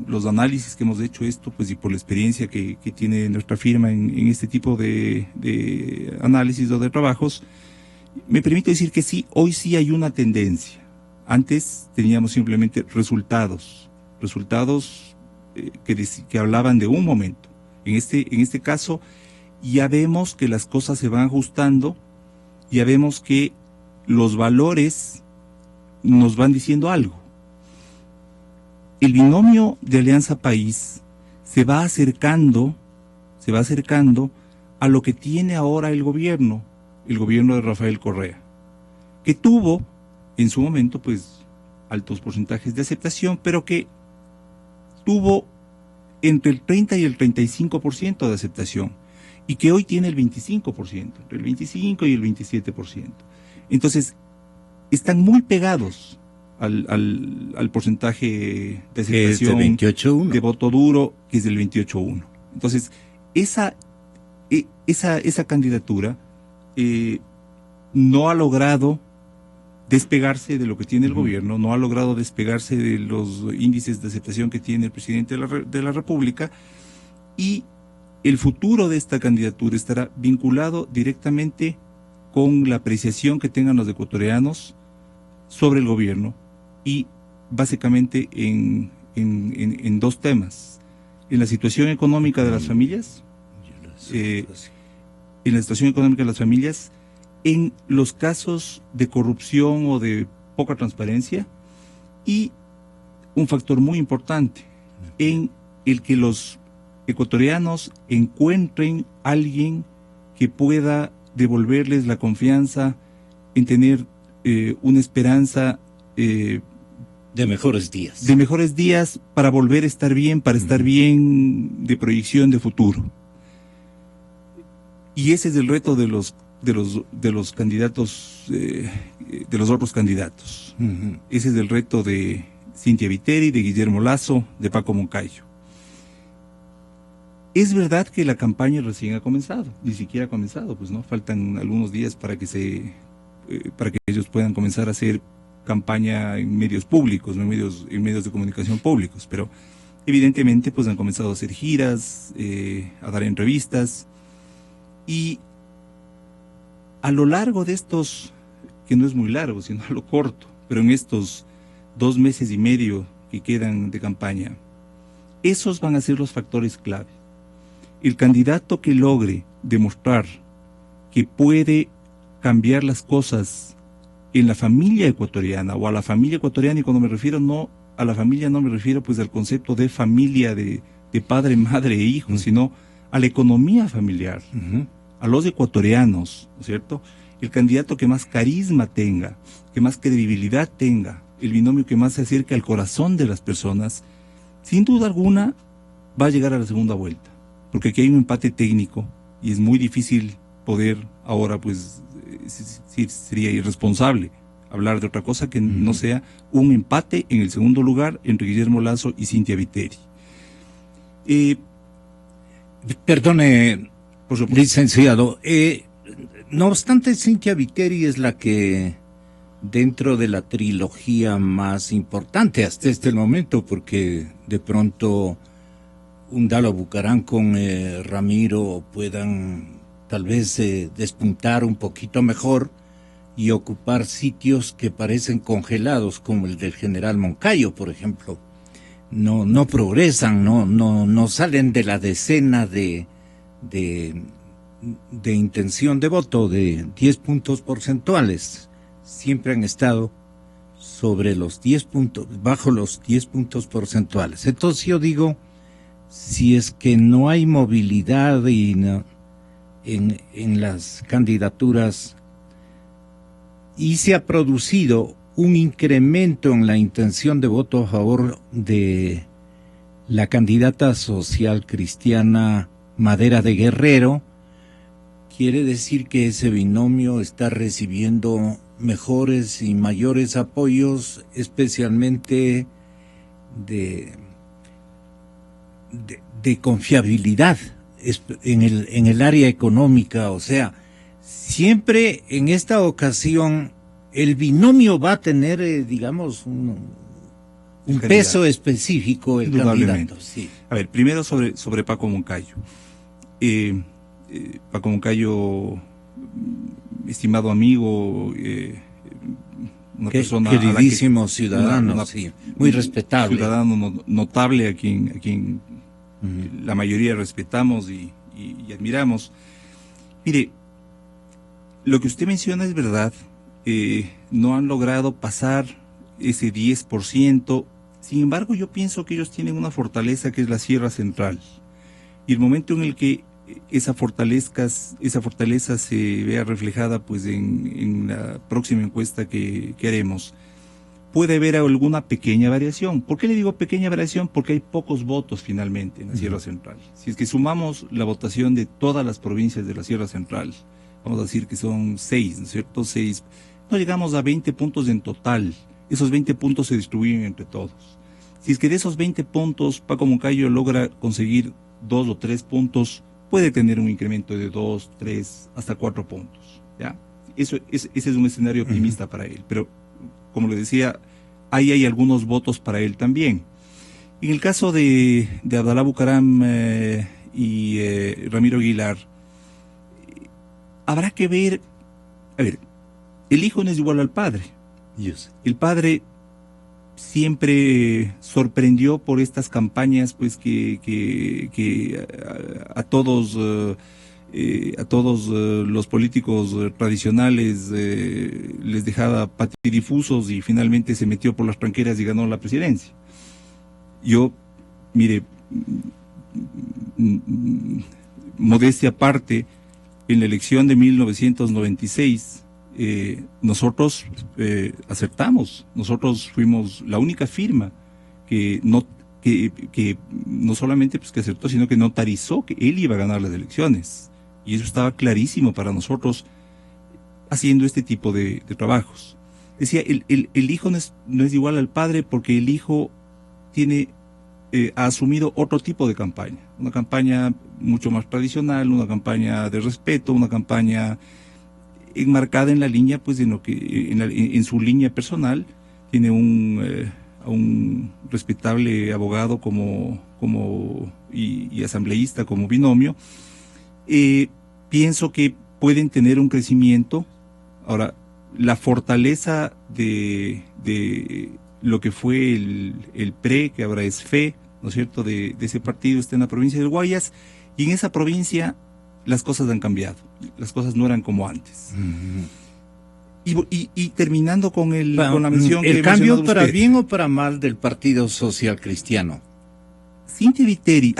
los análisis que hemos hecho esto, pues y por la experiencia que tiene nuestra firma en este tipo de análisis o de trabajos, me permito decir que sí, hoy sí hay una tendencia. Antes teníamos simplemente resultados que hablaban de un momento. En este caso ya vemos que las cosas se van ajustando, ya vemos que los valores nos van diciendo algo. El binomio de Alianza País se va acercando a lo que tiene ahora el gobierno de Rafael Correa, que tuvo en su momento pues altos porcentajes de aceptación, pero que tuvo entre el 30 y el 35% de aceptación, y que hoy tiene el 25%, entre el 25 y el 27%. Entonces, están muy pegados al porcentaje de aceptación de voto duro, que es del 28.1. Entonces, esa candidatura no ha logrado despegarse de lo que tiene el gobierno, no ha logrado despegarse de los índices de aceptación que tiene el presidente de la República, y el futuro de esta candidatura estará vinculado directamente con la apreciación que tengan los ecuatorianos sobre el gobierno, y básicamente en dos temas: en la situación económica de las familias, en los casos de corrupción o de poca transparencia, y un factor muy importante, en el que los ecuatorianos encuentren a alguien que pueda devolverles la confianza en tener una esperanza de mejores días. De mejores días para volver a estar bien, para estar bien de proyección de futuro. Y ese es el reto de los candidatos, de los otros candidatos. Ese es el reto de Cynthia Viteri, de Guillermo Lasso, de Paco Moncayo. Es verdad que la campaña recién ha comenzado, ni siquiera ha comenzado, pues no, faltan algunos días para que ellos puedan comenzar a hacer campaña en medios públicos, ¿no? en medios de comunicación públicos, pero evidentemente pues han comenzado a hacer giras, a dar entrevistas, y a lo largo de estos, que no es muy largo, sino a lo corto, pero en estos 2 meses y medio que quedan de campaña, esos van a ser los factores clave. El candidato que logre demostrar que puede cambiar las cosas en la familia ecuatoriana, o a la familia ecuatoriana, y cuando me refiero no a la familia, no me refiero pues al concepto de familia de padre, madre e hijo, sino a la economía familiar, a los ecuatorianos, ¿no es cierto? El candidato que más carisma tenga, que más credibilidad tenga, el binomio que más se acerque al corazón de las personas, sin duda alguna va a llegar a la segunda vuelta, porque aquí hay un empate técnico y es muy difícil poder ahora, pues, sería irresponsable hablar de otra cosa que no sea un empate en el segundo lugar entre Guillermo Lasso y Cynthia Viteri. Perdone, licenciado, no obstante, Cynthia Viteri es la que, dentro de la trilogía más importante hasta este momento, porque de pronto Undalo Bucarán con Ramiro puedan tal vez despuntar un poquito mejor y ocupar sitios que parecen congelados, como el del general Moncayo, por ejemplo. No progresan, no salen de la decena de de intención de voto de 10 puntos porcentuales siempre han estado sobre los 10 puntos, bajo los 10 puntos porcentuales. Entonces yo digo, si es que no hay movilidad en las candidaturas y se ha producido un incremento en la intención de voto a favor de la candidata social cristiana Madera de Guerrero, quiere decir que ese binomio está recibiendo mejores y mayores apoyos, especialmente de confiabilidad en el área económica. O sea, siempre en esta ocasión el binomio va a tener, digamos, un peso específico el candidato. Sí. A ver, primero sobre Paco Moncayo. Paco Moncayo, estimado amigo, una persona queridísimo ciudadano, sí, muy respetable, ciudadano notable a quien la mayoría respetamos y admiramos. Mire, lo que usted menciona es verdad. No han logrado pasar ese 10%. Sin embargo, yo pienso que ellos tienen una fortaleza que es la Sierra Central. Y el momento en el que esa fortaleza se vea reflejada pues en la próxima encuesta que haremos, puede haber alguna pequeña variación. ¿Por qué le digo pequeña variación? Porque hay pocos votos finalmente en la Sierra Central. Si es que sumamos la votación de todas las provincias de la Sierra Central, vamos a decir que son 6, ¿no es cierto? 6. No llegamos a 20 puntos en total. Esos 20 puntos se distribuyen entre todos. Si es que de esos 20 puntos Paco Moncayo logra conseguir 2 o 3 puntos, puede tener un incremento de 2, 3, hasta 4 puntos. ¿Ya? Ese es un escenario optimista para él. Pero, como le decía, ahí hay algunos votos para él también. En el caso de Abdalá Bucaram y Ramiro Aguilar, habrá que ver, a ver, el hijo no es igual al padre. Yes. El padre siempre sorprendió por estas campañas, pues que a todos los políticos tradicionales les dejaba patidifusos y finalmente se metió por las tranqueras y ganó la presidencia. Yo, mire, modestia aparte, en la elección de 1996, nosotros acertamos. Nosotros fuimos la única firma que no solamente pues que acertó, sino que notarizó que él iba a ganar las elecciones. Y eso estaba clarísimo para nosotros haciendo este tipo de trabajos. Decía, el hijo no es igual al padre porque el hijo ha asumido otro tipo de campaña. Una campaña mucho más tradicional, una campaña de respeto, una campaña enmarcada en la línea, pues en su línea personal. Tiene a un respetable abogado y asambleísta como binomio. Pienso que pueden tener un crecimiento. Ahora, la fortaleza de lo que fue el PRE, que ahora es FE, ¿no es cierto?, de ese partido, está en la provincia del Guayas, y en esa provincia las cosas han cambiado, las cosas no eran como antes. Y terminando con la mención que el cambio para usted, bien o para mal del Partido Social Cristiano. Cintia Viteri,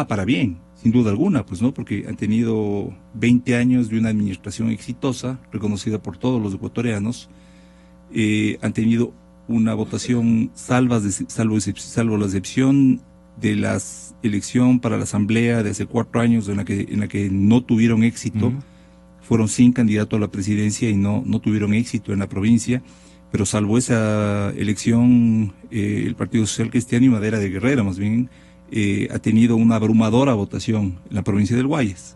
para bien, sin duda alguna, pues no, porque han tenido 20 años de una administración exitosa, reconocida por todos los ecuatorianos, han tenido una votación salvo la excepción de la elección para la asamblea de hace 4 años en la que no tuvieron éxito. Fueron 100 candidatos a la presidencia y no tuvieron éxito en la provincia, pero salvo esa elección, el Partido Social Cristiano y Madera de Guerrero más bien ha tenido una abrumadora votación en la provincia del Guayas.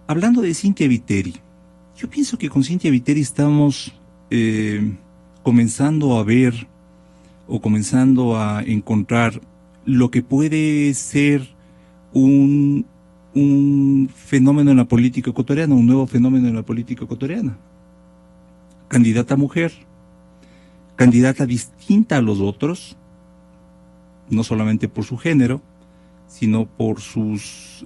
Hablando de Cintia Viteri, yo pienso que con Cintia Viteri estamos comenzando a ver o comenzando a encontrar lo que puede ser un fenómeno en la política ecuatoriana, un nuevo fenómeno en la política ecuatoriana. Candidata mujer, candidata distinta a los otros, no solamente por su género, sino por sus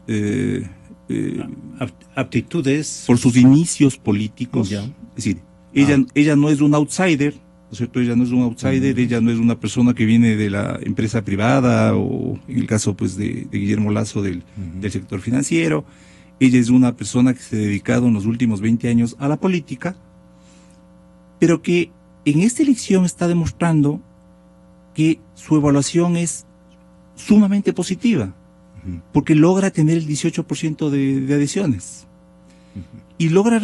aptitudes, por sus inicios políticos. Ya. Es decir, ella no es un outsider, ¿no es cierto? Ella no es un outsider, ella no es una persona que viene de la empresa privada o en el caso pues de Guillermo Lasso del sector financiero. Ella es una persona que se ha dedicado en los últimos 20 años a la política, pero que en esta elección está demostrando que su evaluación es sumamente positiva, porque logra tener el 18% de adhesiones y logra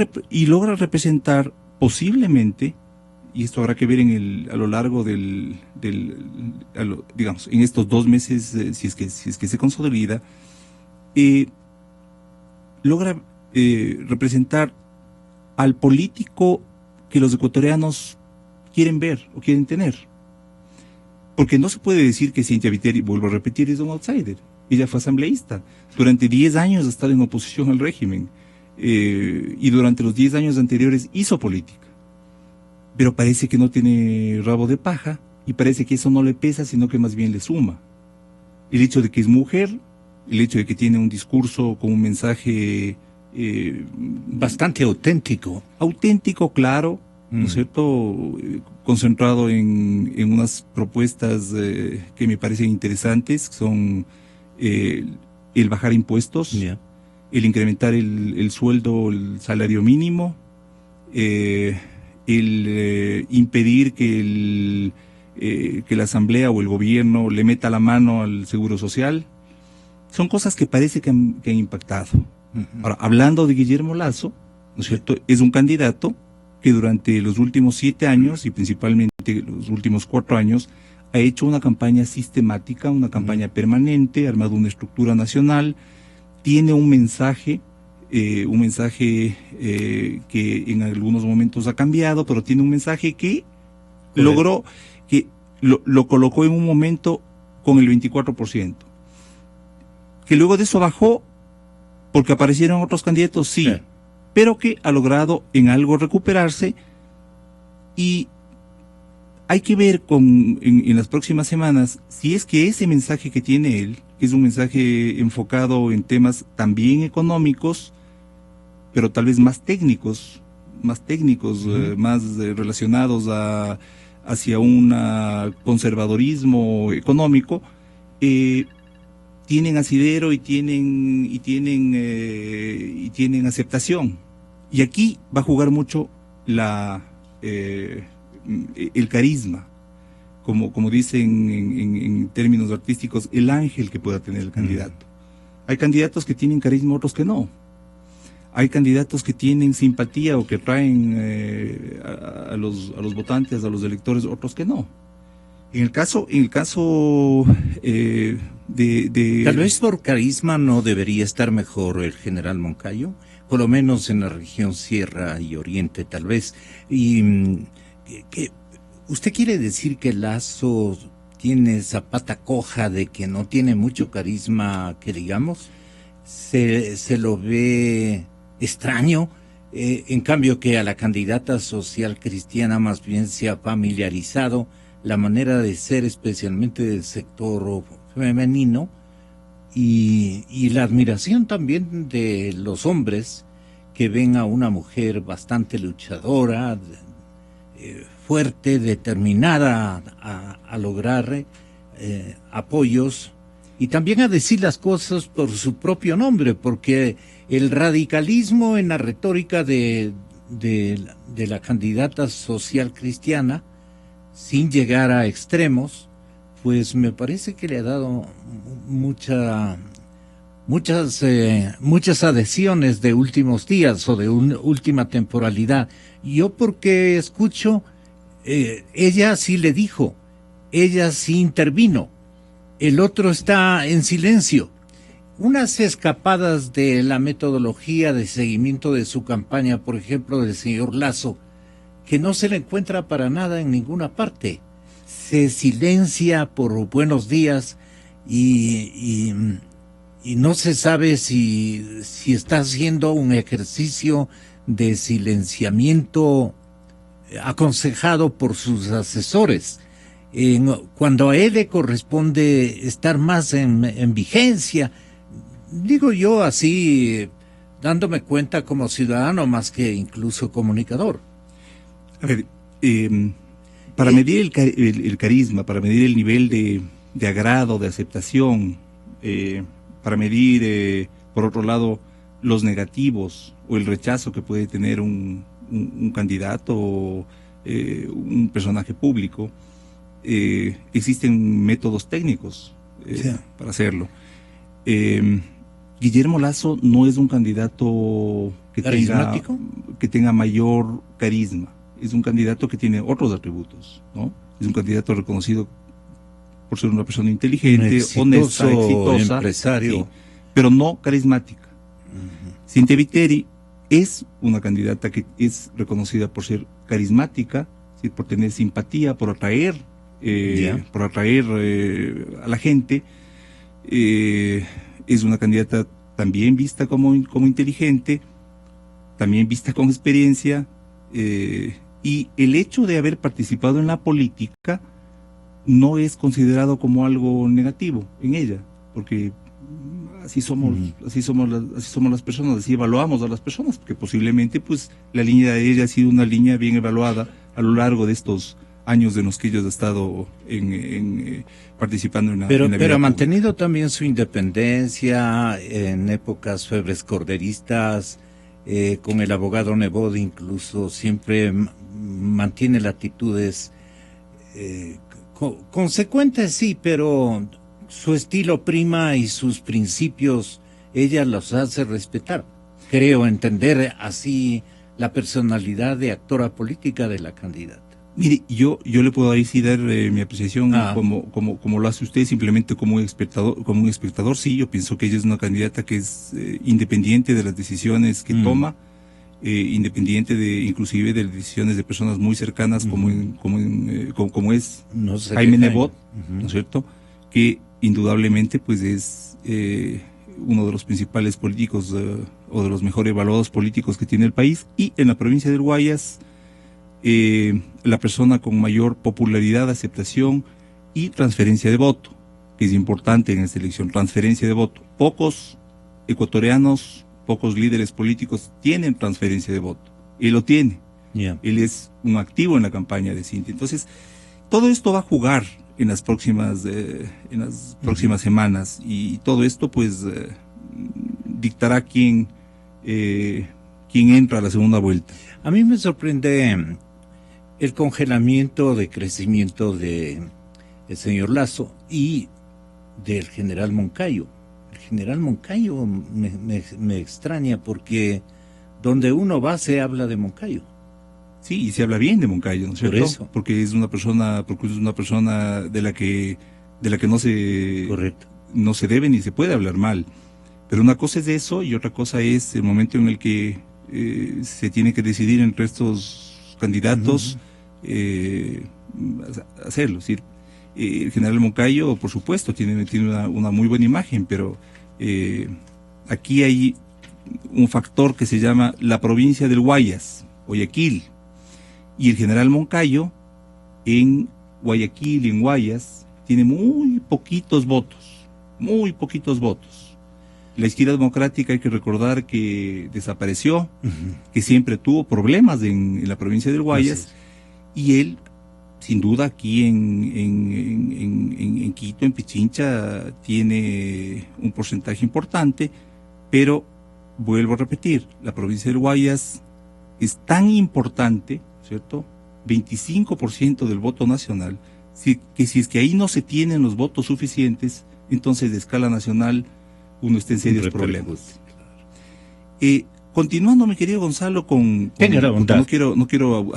representar posiblemente, y esto habrá que ver a lo largo digamos, en estos 2 meses, si es que se consolida, logra representar al político que los ecuatorianos quieren ver o quieren tener. Porque no se puede decir que Cynthia Viteri, vuelvo a repetir, es un outsider. Ella fue asambleísta. Durante 10 años ha estado en oposición al régimen. Y durante los 10 años anteriores hizo política. Pero parece que no tiene rabo de paja y parece que eso no le pesa, sino que más bien le suma. El hecho de que es mujer, el hecho de que tiene un discurso con un mensaje bastante auténtico. Auténtico, claro, ¿no es cierto? Concentrado en unas propuestas que me parecen interesantes, que son el bajar impuestos, el incrementar el sueldo, el salario mínimo, el impedir que la asamblea o el gobierno le meta la mano al seguro social. Son cosas que parece que han impactado. Ahora, hablando de Guillermo Lasso, ¿no es cierto? Es un candidato que durante los últimos 7 años y principalmente los últimos 4 años ha hecho una campaña sistemática, una campaña permanente, ha armado una estructura nacional, tiene un mensaje que en algunos momentos ha cambiado, pero tiene un mensaje que logró, que lo colocó en un momento con el 24%. Que luego de eso bajó porque aparecieron otros candidatos, sí, pero que ha logrado en algo recuperarse, y hay que ver en las próximas semanas si es que ese mensaje que tiene él, que es un mensaje enfocado en temas también económicos, pero tal vez más técnicos, más relacionados hacia un conservadorismo económico, tienen asidero y tienen aceptación. Y aquí va a jugar mucho el carisma, como dicen en términos artísticos, el ángel que pueda tener el candidato. Hay candidatos que tienen carisma, otros que no. Hay candidatos que tienen simpatía o que traen a los votantes, a los electores, otros que no. En el caso Tal vez por carisma no debería estar mejor el general Moncayo, por lo menos en la región Sierra y Oriente, tal vez. Y ¿usted quiere decir que Lasso tiene esa pata coja de que no tiene mucho carisma, que digamos? ¿Se lo ve extraño? En cambio que a la candidata social cristiana más bien se ha familiarizado la manera de ser, especialmente del sector femenino, y la admiración también de los hombres que ven a una mujer bastante luchadora, fuerte, determinada a lograr apoyos, y también a decir las cosas por su propio nombre, porque el radicalismo en la retórica de la candidata social cristiana, sin llegar a extremos, pues me parece que le ha dado muchas adhesiones de últimos días o de última temporalidad. Yo porque escucho, ella sí le dijo, ella sí intervino, el otro está en silencio. Unas escapadas de la metodología de seguimiento de su campaña, por ejemplo, del señor Lasso, que no se le encuentra para nada en ninguna parte. Se silencia por buenos días y no se sabe si está haciendo un ejercicio de silenciamiento aconsejado por sus asesores. Cuando a él le corresponde estar más en vigencia, digo yo así dándome cuenta como ciudadano más que incluso comunicador. A ver, para medir el carisma, para medir el nivel de agrado, de aceptación, para medir, por otro lado, los negativos o el rechazo que puede tener un candidato o un personaje público, existen métodos técnicos para hacerlo. Guillermo Lasso no es un candidato que tenga mayor carisma, es un candidato que tiene otros atributos, ¿no? Es un candidato reconocido por ser una persona inteligente, honesta, exitosa, empresario, sí, pero no carismática. Cintia Viteri es una candidata que es reconocida por ser carismática, ¿sí? Por tener simpatía, por atraer a la gente. Es una candidata también vista como inteligente, también vista con experiencia, y el hecho de haber participado en la política no es considerado como algo negativo en ella, porque así somos las personas, así evaluamos a las personas, porque posiblemente pues la línea de ella ha sido una línea bien evaluada a lo largo de estos años en los que ellos han estado participando en la vida pero ha pública. mantenido también su independencia en épocas febres corderistas, con el abogado Nebot incluso siempre mantiene latitudes consecuentes, sí, pero su estilo prima y sus principios ella los hace respetar. Creo entender así la personalidad de actora política de la candidata. Mire, yo le puedo ahí sí dar mi apreciación como lo hace usted, simplemente como un espectador. Sí, yo pienso que ella es una candidata que es independiente de las decisiones que toma, independiente inclusive de las decisiones de personas muy cercanas como es Jaime Nebot, ¿no es cierto? Que indudablemente pues es uno de los principales políticos o de los mejor evaluados políticos que tiene el país, y en la provincia del Guayas la persona con mayor popularidad, aceptación y transferencia de voto, que es importante en esta elección, transferencia de voto. Pocos ecuatorianos, pocos líderes políticos tienen transferencia de voto. Él lo tiene. Él es un activo en la campaña de Cintia. Entonces, todo esto va a jugar en las próximas semanas, y todo esto pues dictará quién entra a la segunda vuelta. A mí me sorprende el congelamiento de crecimiento de el señor Lasso y del general Moncayo. El general Moncayo me extraña, porque donde uno va se habla de Moncayo. Sí, y se habla bien de Moncayo, ¿no es cierto? Por eso. Porque es una persona de la que no se debe ni se puede hablar mal. Pero una cosa es eso y otra cosa es el momento en el que se tiene que decidir entre estos candidatos, hacerlo. Es decir, el general Moncayo, por supuesto, tiene una muy buena imagen, pero aquí hay un factor que se llama la provincia del Guayas, Guayaquil, y el general Moncayo en Guayaquil y en Guayas tiene muy poquitos votos. La izquierda democrática, hay que recordar que desapareció, que siempre tuvo problemas en la provincia del Guayas, y él, sin duda, aquí en Quito, en Pichincha, tiene un porcentaje importante, pero vuelvo a repetir, la provincia del Guayas es tan importante, ¿cierto? 25% del voto nacional, que si es que ahí no se tienen los votos suficientes, entonces de escala nacional uno está en serios problemas. Continuando, mi querido Gonzalo, no quiero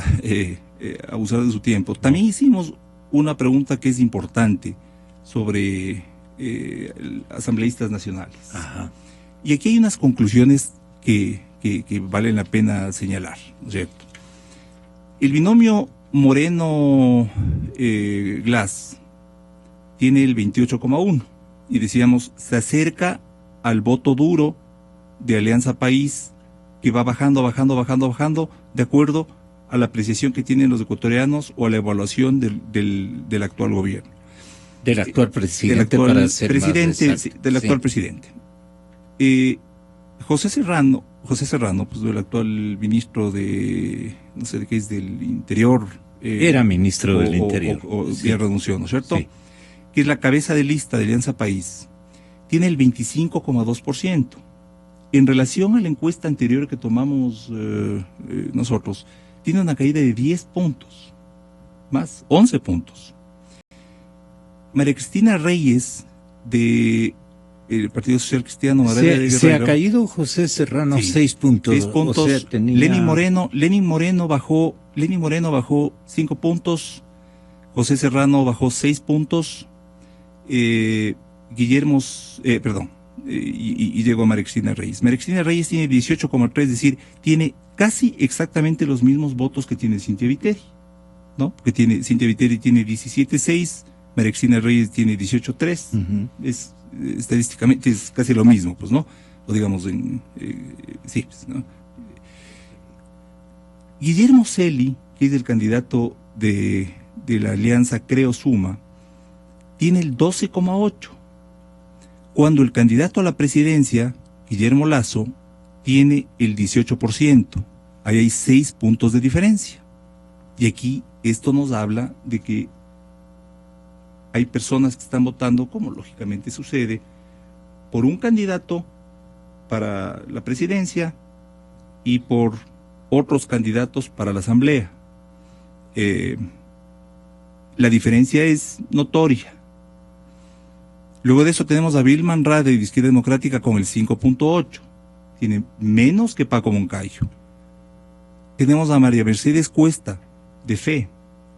abusar de su tiempo. También hicimos una pregunta que es importante sobre asambleístas nacionales. Ajá. Y aquí hay unas conclusiones que valen la pena señalar, ¿no es cierto? El binomio Moreno-Glass tiene el 28,1 y decíamos, se acerca al voto duro de Alianza País, que va bajando, de acuerdo a la apreciación que tienen los ecuatorianos o a la evaluación del actual gobierno. Del actual presidente, del actual presidente. José Serrano, pues el actual ministro de, no sé de qué es, del Interior. Era ministro del Interior. Ya renunció, ¿no es cierto? Sí. Que es la cabeza de lista de Alianza País, tiene el 25,2%. En relación a la encuesta anterior que tomamos nosotros, tiene una caída de 10 puntos, más 11 puntos. María Cristina Reyes, de el Partido Social Cristiano, se ha caído José Serrano, sí, 6 puntos. 6 puntos. O sea, tenía... Lenín Moreno bajó 5 puntos, José Serrano bajó 6 puntos, y llegó a María Cristina Reyes. María Cristina Reyes tiene 18,3, es decir, tiene casi exactamente los mismos votos que tiene Cintia Viteri, ¿no? Porque Cintia Viteri tiene 17,6, María Cristina Reyes tiene 18,3, estadísticamente es casi lo mismo, pues, ¿no? O digamos, sí, pues, ¿no? Guillermo Celi, que es el candidato de la alianza Creo Suma, tiene el 12,8, cuando el candidato a la presidencia, Guillermo Lasso, tiene el 18%. Ahí hay 6 puntos de diferencia. Y aquí esto nos habla de que hay personas que están votando, como lógicamente sucede, por un candidato para la presidencia y por otros candidatos para la asamblea. La diferencia es notoria. Luego de eso tenemos a Vilma Andrade de Izquierda Democrática con el 5,8. Tiene menos que Paco Moncayo. Tenemos a María Mercedes Cuesta de FE,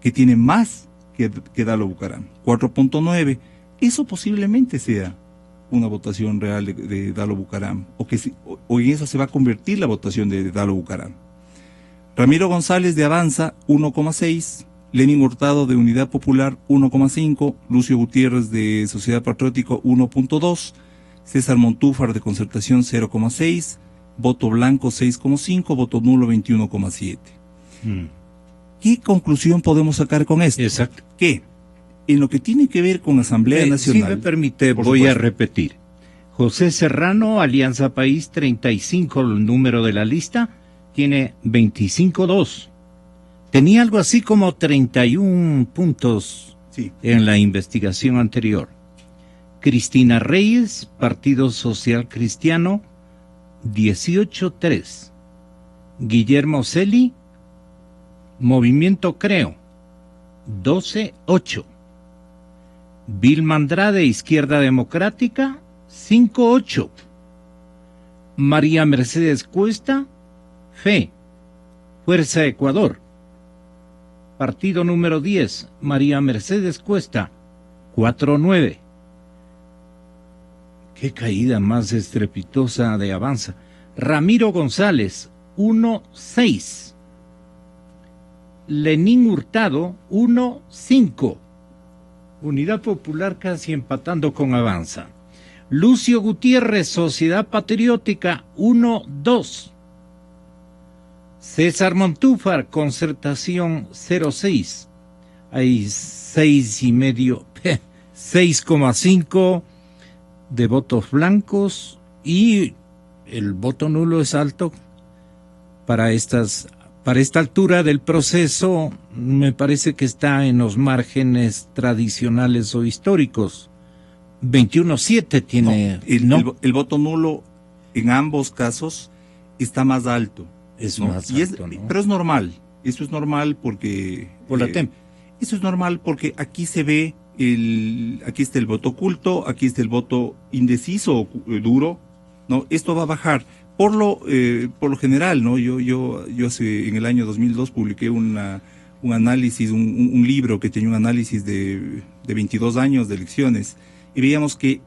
que tiene más que Dalo Bucaram, 4,9. Eso posiblemente sea una votación real de Dalo Bucaram, o en eso se va a convertir la votación de Dalo Bucaram. Ramiro González de Avanza, 1,6. Lenín Hurtado de Unidad Popular, 1,5. Lucio Gutiérrez de Sociedad Patriótico, 1,2. César Montúfar de Concertación, 0,6. Voto blanco, 6,5. Voto nulo, 21,7. ¿Qué conclusión podemos sacar con esto? Exacto. Que en lo que tiene que ver con Asamblea Nacional... Si me permite, voy a repetir. José Serrano, Alianza País, 35, el número de la lista, tiene 25,2. Tenía algo así como 31 puntos, sí, en la investigación anterior. Cristina Reyes, Partido Social Cristiano, 18,3. Guillermo Celi, Movimiento Creo, 12,8. Vilma Andrade, Izquierda Democrática, 5,8. María Mercedes Cuesta, FE, Fuerza Ecuador. Partido número 10, María Mercedes Cuesta, 4,9. Qué caída más estrepitosa de Avanza. Ramiro González, 1,6. Lenín Hurtado, 1,5. Unidad Popular casi empatando con Avanza. Lucio Gutiérrez, Sociedad Patriótica, 1,2. César Montúfar, Concertación, 0,6. Hay 6,5, 6,5 de votos blancos, y el voto nulo es alto para esta altura del proceso. Me parece que está en los márgenes tradicionales o históricos. 21,7 tiene. El voto nulo en ambos casos está más alto. Es más alto, ¿no? Pero es normal. Eso es normal porque... Por la eso es normal porque aquí se ve aquí está el voto oculto, aquí está el voto indeciso, duro, ¿no? Esto va a bajar. Por lo general, ¿no? Yo en el año 2002 publiqué un análisis, un libro que tenía un análisis de 22 años de elecciones, y veíamos que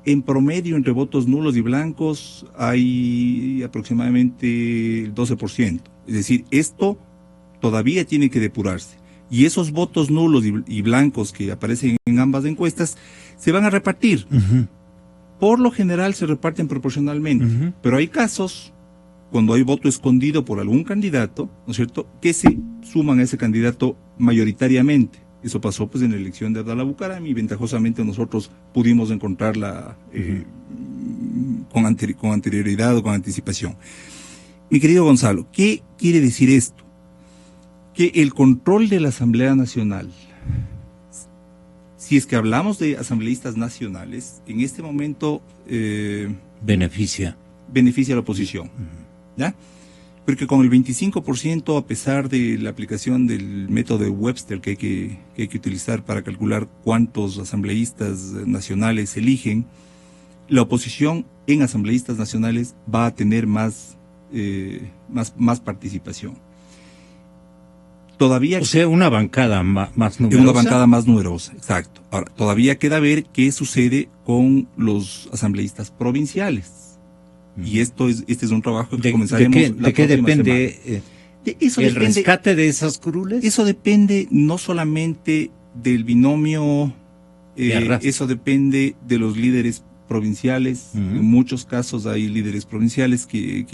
en promedio entre votos nulos y blancos hay aproximadamente el 12%. Es decir, esto todavía tiene que depurarse. Y esos votos nulos y blancos que aparecen en ambas encuestas se van a repartir. Por lo general se reparten proporcionalmente, pero hay casos cuando hay voto escondido por algún candidato, ¿no es cierto?, que se suman a ese candidato mayoritariamente. Eso pasó pues en la elección de Abdalá Bucaram, y ventajosamente nosotros pudimos encontrarla con anterioridad o con anticipación. Mi querido Gonzalo, ¿qué quiere decir esto? Que el control de la Asamblea Nacional, si es que hablamos de asambleístas nacionales, en este momento beneficia a la oposición, ¿ya? Porque con el 25%, a pesar de la aplicación del método de Webster que hay que utilizar para calcular cuántos asambleístas nacionales eligen, la oposición en asambleístas nacionales va a tener más participación. Todavía, o sea, una bancada más numerosa. Una bancada más numerosa, exacto. Ahora, todavía queda ver qué sucede con los asambleístas provinciales. Y este es un trabajo que comenzaremos la próxima semana. ¿De qué depende el rescate de esas curules? Eso depende no solamente del binomio, eso depende de los líderes provinciales. En muchos casos hay líderes provinciales que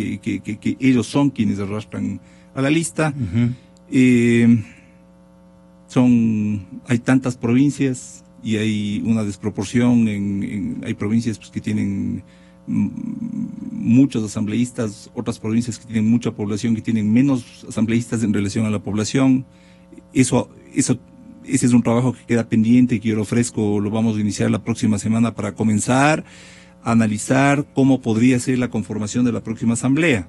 ellos son quienes arrastran a la lista. Hay tantas provincias y hay una desproporción hay provincias pues, que tienen muchos asambleístas, otras provincias que tienen mucha población, que tienen menos asambleístas en relación a la población. Ese es un trabajo que queda pendiente y que yo lo ofrezco, lo vamos a iniciar la próxima semana para comenzar a analizar cómo podría ser la conformación de la próxima asamblea.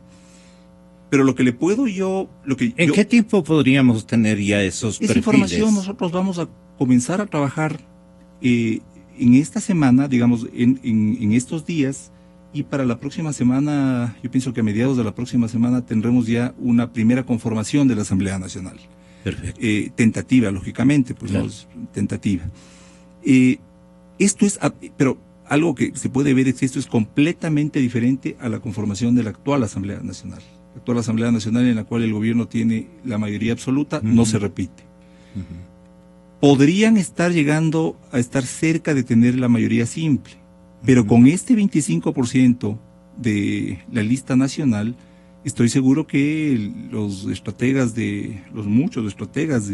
Pero lo que le puedo ¿En qué tiempo podríamos tener ya esos perfiles? Esa información nosotros vamos a comenzar a trabajar en esta semana, digamos, en estos días, y para la próxima semana, yo pienso que a mediados de la próxima semana tendremos ya una primera conformación de la Asamblea Nacional. Perfecto. Tentativa, lógicamente, pues claro. No es tentativa. Pero algo que se puede ver es que esto es completamente diferente a la conformación de la actual Asamblea Nacional. La actual Asamblea Nacional, en la cual el gobierno tiene la mayoría absoluta, no se repite. Podrían estar llegando a estar cerca de tener la mayoría simple, pero con este 25% de la lista nacional, estoy seguro que los muchos estrategas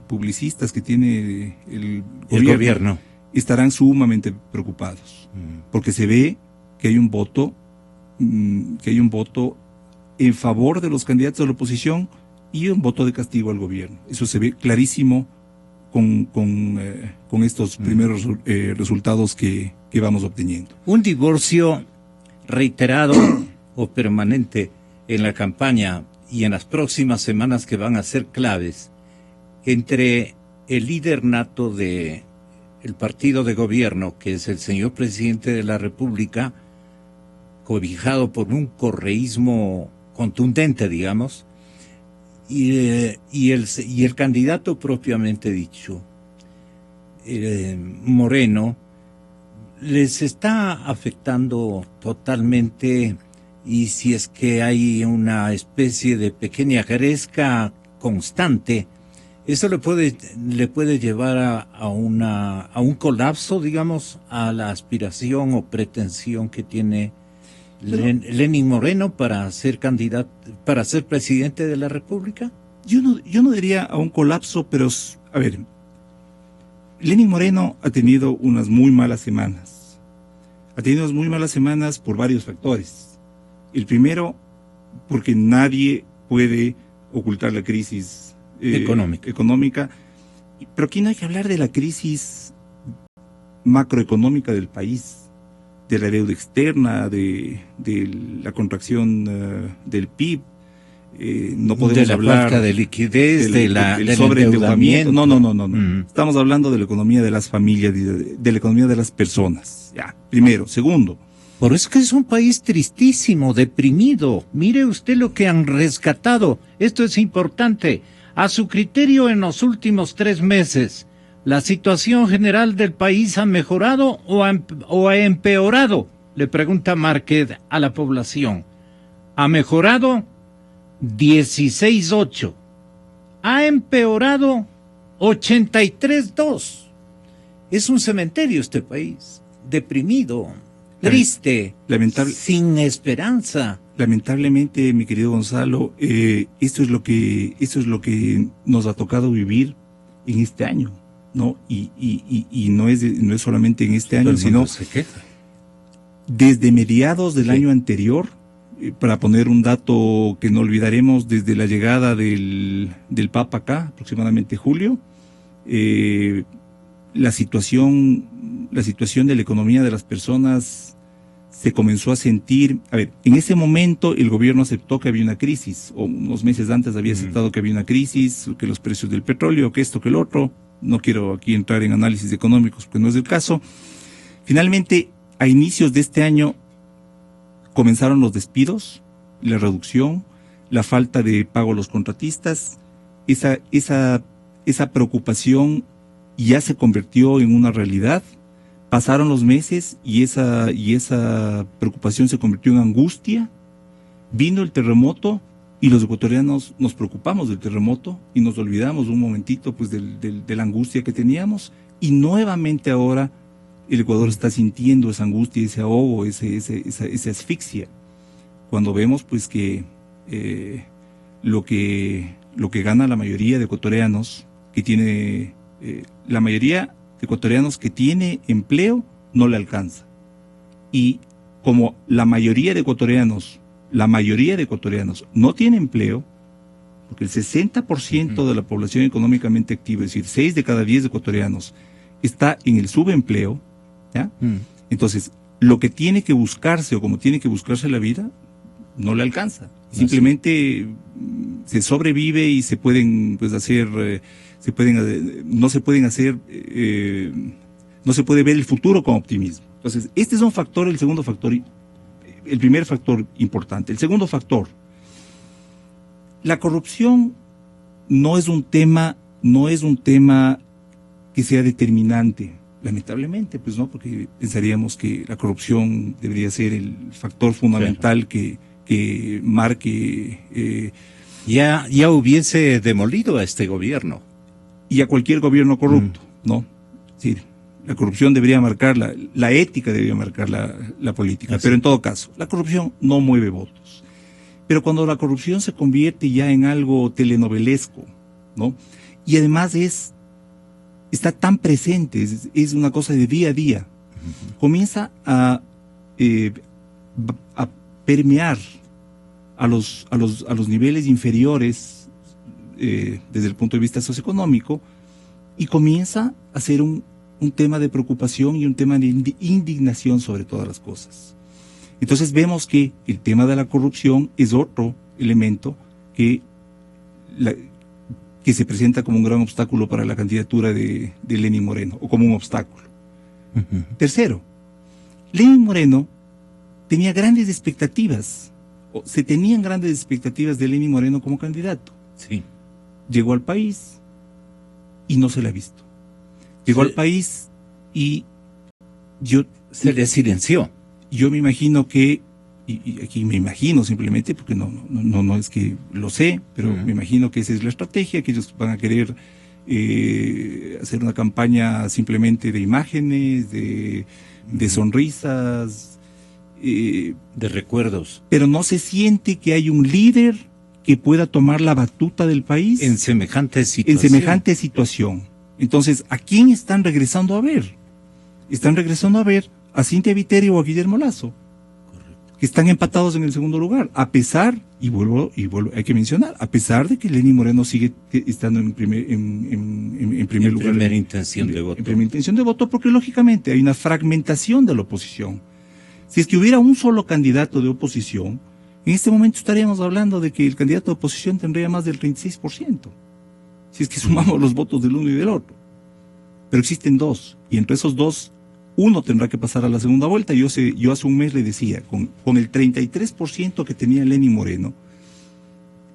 publicistas que tiene el gobierno estarán sumamente preocupados, porque se ve que hay un voto en favor de los candidatos de la oposición y un voto de castigo al gobierno. Eso se ve clarísimo con estos primeros resultados que vamos obteniendo. Un divorcio reiterado o permanente en la campaña y en las próximas semanas que van a ser claves entre el líder nato del partido de gobierno, que es el señor presidente de la República, cobijado por un correísmo contundente, digamos, y el candidato propiamente dicho, Moreno, les está afectando totalmente, y si es que hay una especie de pequeña gresca constante, eso le puede llevar a un colapso, digamos, a la aspiración o pretensión que tiene Lenín Moreno para ser candidato, para ser presidente de la República. Yo no diría a un colapso, pero a ver, Lenín Moreno ha tenido unas muy malas semanas. Ha tenido unas muy malas semanas por varios factores. El primero, porque nadie puede ocultar la crisis económica. Pero aquí no hay que hablar de la crisis macroeconómica del país, de la deuda externa, de la contracción del PIB. No podemos hablar de la falta de liquidez, del sobreendeudamiento. No. Estamos hablando de la economía de las familias, de la economía de las personas. Ya, primero. Segundo. Por eso que es un país tristísimo, deprimido. Mire usted lo que han rescatado. Esto es importante. A su criterio, en los últimos 3 meses, ¿la situación general del país ha mejorado o ha empeorado? Le pregunta Márquez a la población. ¿Ha mejorado? 16.8. ¿Ha empeorado? 83.2. Es un cementerio este país, deprimido, triste, sin esperanza. Lamentablemente, mi querido Gonzalo, esto es lo que nos ha tocado vivir en este año, ¿no? Y no es solamente en este año, sino se queja. desde mediados del año anterior, para poner un dato que no olvidaremos, desde la llegada del Papa acá, aproximadamente julio, la situación de la economía de las personas se comenzó a sentir. A ver, en ese momento el gobierno aceptó que había una crisis, o unos meses antes había aceptado que había una crisis, que los precios del petróleo, que esto, que el otro. No quiero aquí entrar en análisis económicos porque no es el caso. Finalmente, a inicios de este año comenzaron los despidos, la reducción, la falta de pago a los contratistas. Esa preocupación ya se convirtió en una realidad. Pasaron los meses y esa preocupación se convirtió en angustia. Vino el terremoto y los ecuatorianos nos preocupamos del terremoto y nos olvidamos un momentito pues de la angustia que teníamos, y nuevamente ahora el Ecuador está sintiendo esa angustia, ese ahogo, esa asfixia, cuando vemos pues que lo que gana la mayoría de ecuatorianos que tiene, la mayoría de ecuatorianos que tiene empleo no le alcanza. Y como la mayoría de ecuatorianos no tiene empleo, porque el 60% de la población económicamente activa, es decir, 6 de cada 10 ecuatorianos, está en el subempleo, ¿ya? Entonces, lo que tiene que buscarse o como tiene que buscarse la vida, no le alcanza. Simplemente se sobrevive y se pueden pues hacer, no se puede ver el futuro con optimismo. Entonces, este es un factor, el segundo factor, el primer factor importante. El segundo factor, la corrupción no es un tema que sea determinante, lamentablemente, pues no, porque pensaríamos que la corrupción debería ser el factor fundamental que marque. Ya hubiese demolido a este gobierno. Y a cualquier gobierno corrupto, ¿no? Sí, la corrupción debería marcar, la ética debería marcar la política. Así. Pero en todo caso, la corrupción no mueve votos. Pero cuando la corrupción se convierte ya en algo telenovelesco, ¿no? Y además está tan presente, es una cosa de día a día, comienza a permear a los niveles inferiores desde el punto de vista socioeconómico, y comienza a ser un tema de preocupación y un tema de indignación sobre todas las cosas. Entonces vemos que el tema de la corrupción es otro elemento que se presenta como un gran obstáculo para la candidatura de Lenín Moreno, o como un obstáculo. Tercero, Lenín Moreno tenía grandes expectativas, o se tenían grandes expectativas de Lenín Moreno como candidato. Sí. Llegó al país y no se le ha visto. Llegó al país y se le silenció. Yo me imagino que, y aquí me imagino simplemente, porque no es que lo sé, pero me imagino que esa es la estrategia, que ellos van a querer hacer una campaña simplemente de imágenes, de sonrisas, de recuerdos. Pero no se siente que hay un líder que pueda tomar la batuta del país en semejante situación. Entonces, ¿a quién están regresando a ver? Están regresando a ver a Cintia Viteri o a Guillermo Lasso. Correcto. Que están empatados en el segundo lugar, a pesar, y vuelvo, hay que mencionar, a pesar de que Lenín Moreno sigue estando en primer lugar. Primera intención de voto. En primera intención de voto, porque lógicamente hay una fragmentación de la oposición. Si es que hubiera un solo candidato de oposición, en este momento estaríamos hablando de que el candidato de oposición tendría más del 36%, si es que sumamos los votos del uno y del otro. Pero existen dos, y entre esos dos, uno tendrá que pasar a la segunda vuelta. Yo hace un mes le decía, con el 33% que tenía Lenín Moreno,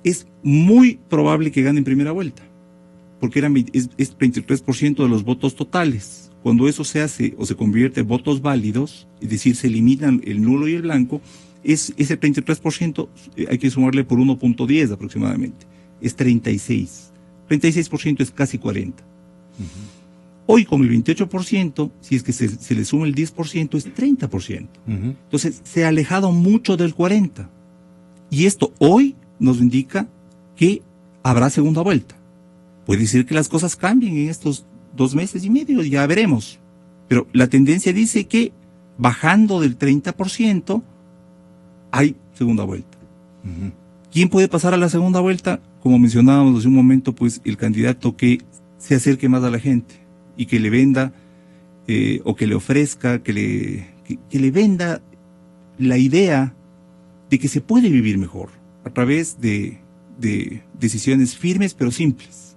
es muy probable que gane en primera vuelta, porque es 33% de los votos totales. Cuando eso se hace o se convierte en votos válidos, es decir, se eliminan el nulo y el blanco, ese 33% hay que sumarle por 1.10 aproximadamente, es 36. 36% es casi 40. Hoy con el 28%, si es que se le suma el 10%, es 30%. Entonces se ha alejado mucho del 40%. Y esto hoy nos indica que habrá segunda vuelta. Puede ser que las cosas cambien en estos 2 meses y medio, ya veremos. Pero la tendencia dice que bajando del 30%, hay segunda vuelta. ¿Quién puede pasar a la segunda vuelta? Como mencionábamos hace un momento, pues el candidato que se acerque más a la gente y que le venda o que le ofrezca, que le venda la idea de que se puede vivir mejor a través de decisiones firmes pero simples.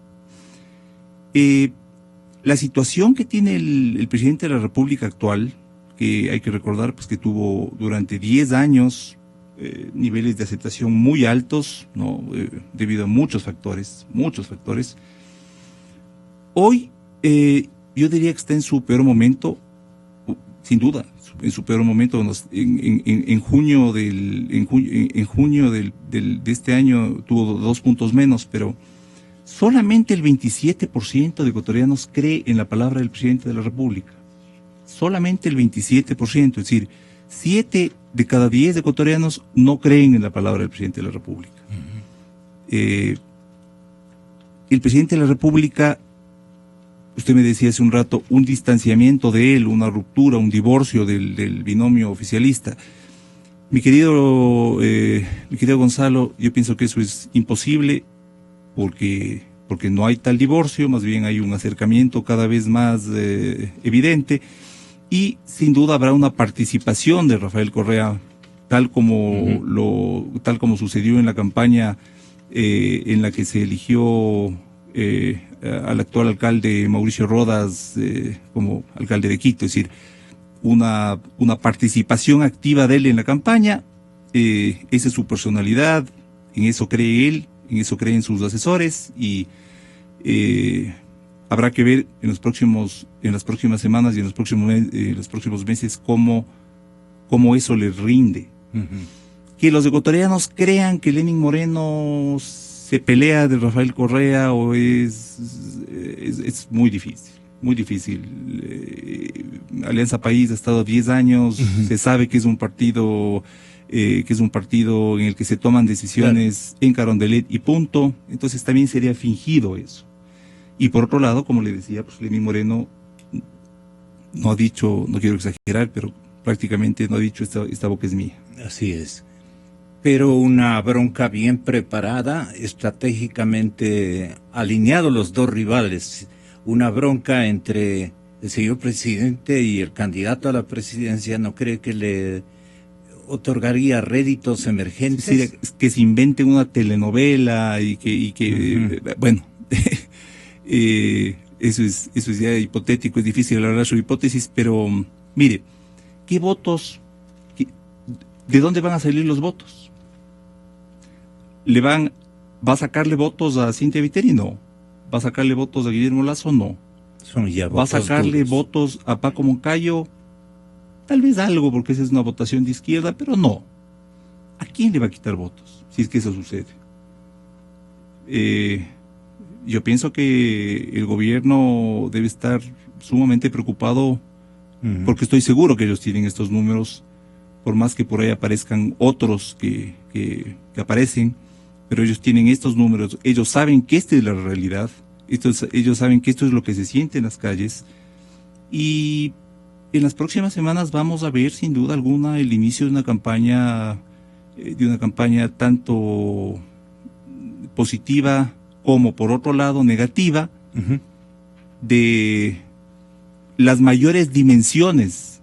La situación que tiene el presidente de la República actual, que hay que recordar pues que tuvo durante 10 años niveles de aceptación muy altos, ¿no? Debido a muchos factores. Hoy yo diría que está en su peor momento, sin duda, en su peor momento. En junio de este año tuvo 2 puntos menos, pero solamente el 27% de ecuatorianos cree en la palabra del presidente de la República. Solamente el 27%, es decir, 7 de cada 10 ecuatorianos no creen en la palabra del presidente de la República. El presidente de la República, usted me decía hace un rato, un distanciamiento de él, una ruptura, un divorcio del binomio oficialista. Mi querido Gonzalo, yo pienso que eso es imposible porque no hay tal divorcio, más bien hay un acercamiento cada vez más evidente. Y sin duda habrá una participación de Rafael Correa, tal como sucedió en la campaña en la que se eligió al actual alcalde Mauricio Rodas como alcalde de Quito, es decir, una participación activa de él en la campaña. Esa es su personalidad, en eso cree él, en eso creen sus asesores, y habrá que ver en las próximas semanas y en los próximos meses cómo eso les rinde. Que los ecuatorianos crean que Lenín Moreno se pelea de Rafael Correa o es muy difícil, muy difícil. Alianza País ha estado 10 años, se sabe que es un partido en el que se toman decisiones en Carondelet y punto. Entonces también sería fingido eso. Y por otro lado, como le decía, pues Lenín Moreno no ha dicho, no quiero exagerar, pero prácticamente no ha dicho esta boca es mía. Así es. Pero una bronca bien preparada, estratégicamente alineado los dos rivales. Una bronca entre el señor presidente y el candidato a la presidencia, ¿no cree que le otorgaría réditos emergentes? Sí, que se invente una telenovela y que bueno... eso es ya hipotético, es difícil hablar sobre hipótesis, pero mire, ¿qué votos? ¿De dónde van a salir los votos? ¿Va a sacarle votos a Cintia Viteri? No. ¿Va a sacarle votos a Guillermo Lasso? No. Son ya ¿Va a sacarle votos a Paco Moncayo? Tal vez algo, porque esa es una votación de izquierda, pero no. ¿A quién le va a quitar votos si es que eso sucede? Yo pienso que el gobierno debe estar sumamente preocupado, porque estoy seguro que ellos tienen estos números, por más que por ahí aparezcan otros que aparecen, pero ellos tienen estos números, ellos saben que esta es la realidad, ellos saben que esto es lo que se siente en las calles, y en las próximas semanas vamos a ver sin duda alguna el inicio de una campaña tanto positiva como por otro lado negativa, de las mayores dimensiones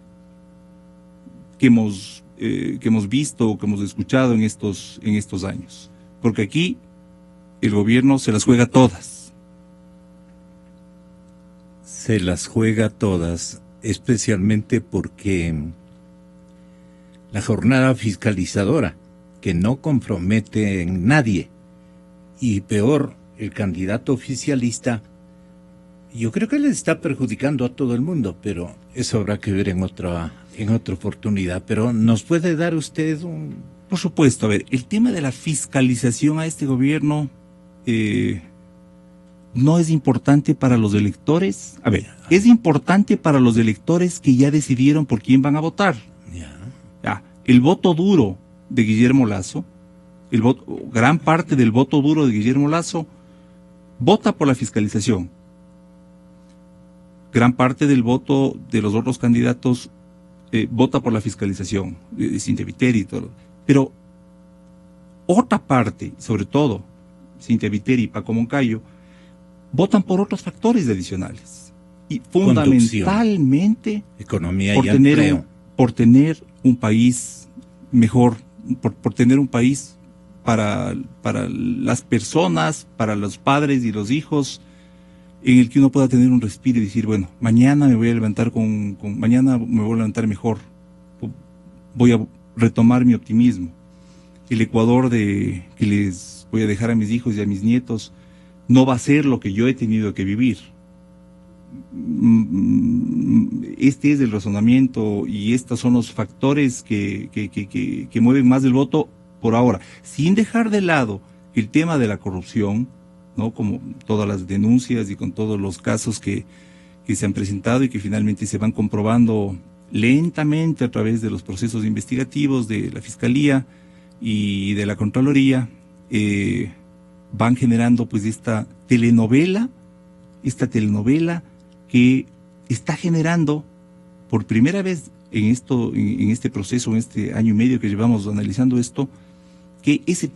que hemos visto o que hemos escuchado en estos años. Porque aquí el gobierno se las juega todas. Se las juega todas, especialmente porque la jornada fiscalizadora, que no compromete en nadie, y peor, el candidato oficialista, yo creo que le está perjudicando a todo el mundo, pero eso habrá que ver en otra oportunidad. Pero ¿nos puede dar usted un...? Por supuesto, a ver, el tema de la fiscalización a este gobierno no es importante para los electores. A ver, es importante para los electores que ya decidieron por quién van a votar. Ya, el voto duro de Guillermo Lasso, gran parte del voto duro de Guillermo Lasso vota por la fiscalización. Gran parte del voto de los otros candidatos vota por la fiscalización, Cynthia Viteri y todo. Pero otra parte, sobre todo Cynthia Viteri y Paco Moncayo, votan por otros factores adicionales. Y fundamentalmente economía y empleo. Por tener un país mejor, por tener un país para las personas, para los padres y los hijos, en el que uno pueda tener un respiro y decir, bueno, mañana me voy a levantar mañana me voy a levantar mejor, voy a retomar mi optimismo. El Ecuador que les voy a dejar a mis hijos y a mis nietos no va a ser lo que yo he tenido que vivir. Este es el razonamiento y estos son los factores que mueven más el voto por ahora, sin dejar de lado el tema de la corrupción, ¿no? Como todas las denuncias y con todos los casos que se han presentado y que finalmente se van comprobando lentamente a través de los procesos investigativos de la Fiscalía y de la Contraloría, van generando pues esta telenovela que está generando por primera vez en este proceso, en este año y medio que llevamos analizando esto, que ese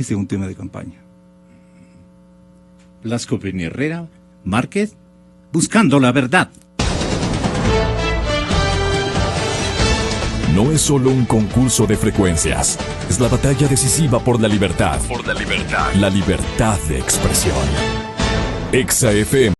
sea un tema de campaña. Blasco Peña Herrera, Márquez, buscando la verdad. No es solo un concurso de frecuencias, es la batalla decisiva por la libertad. La libertad de expresión. Exa FM.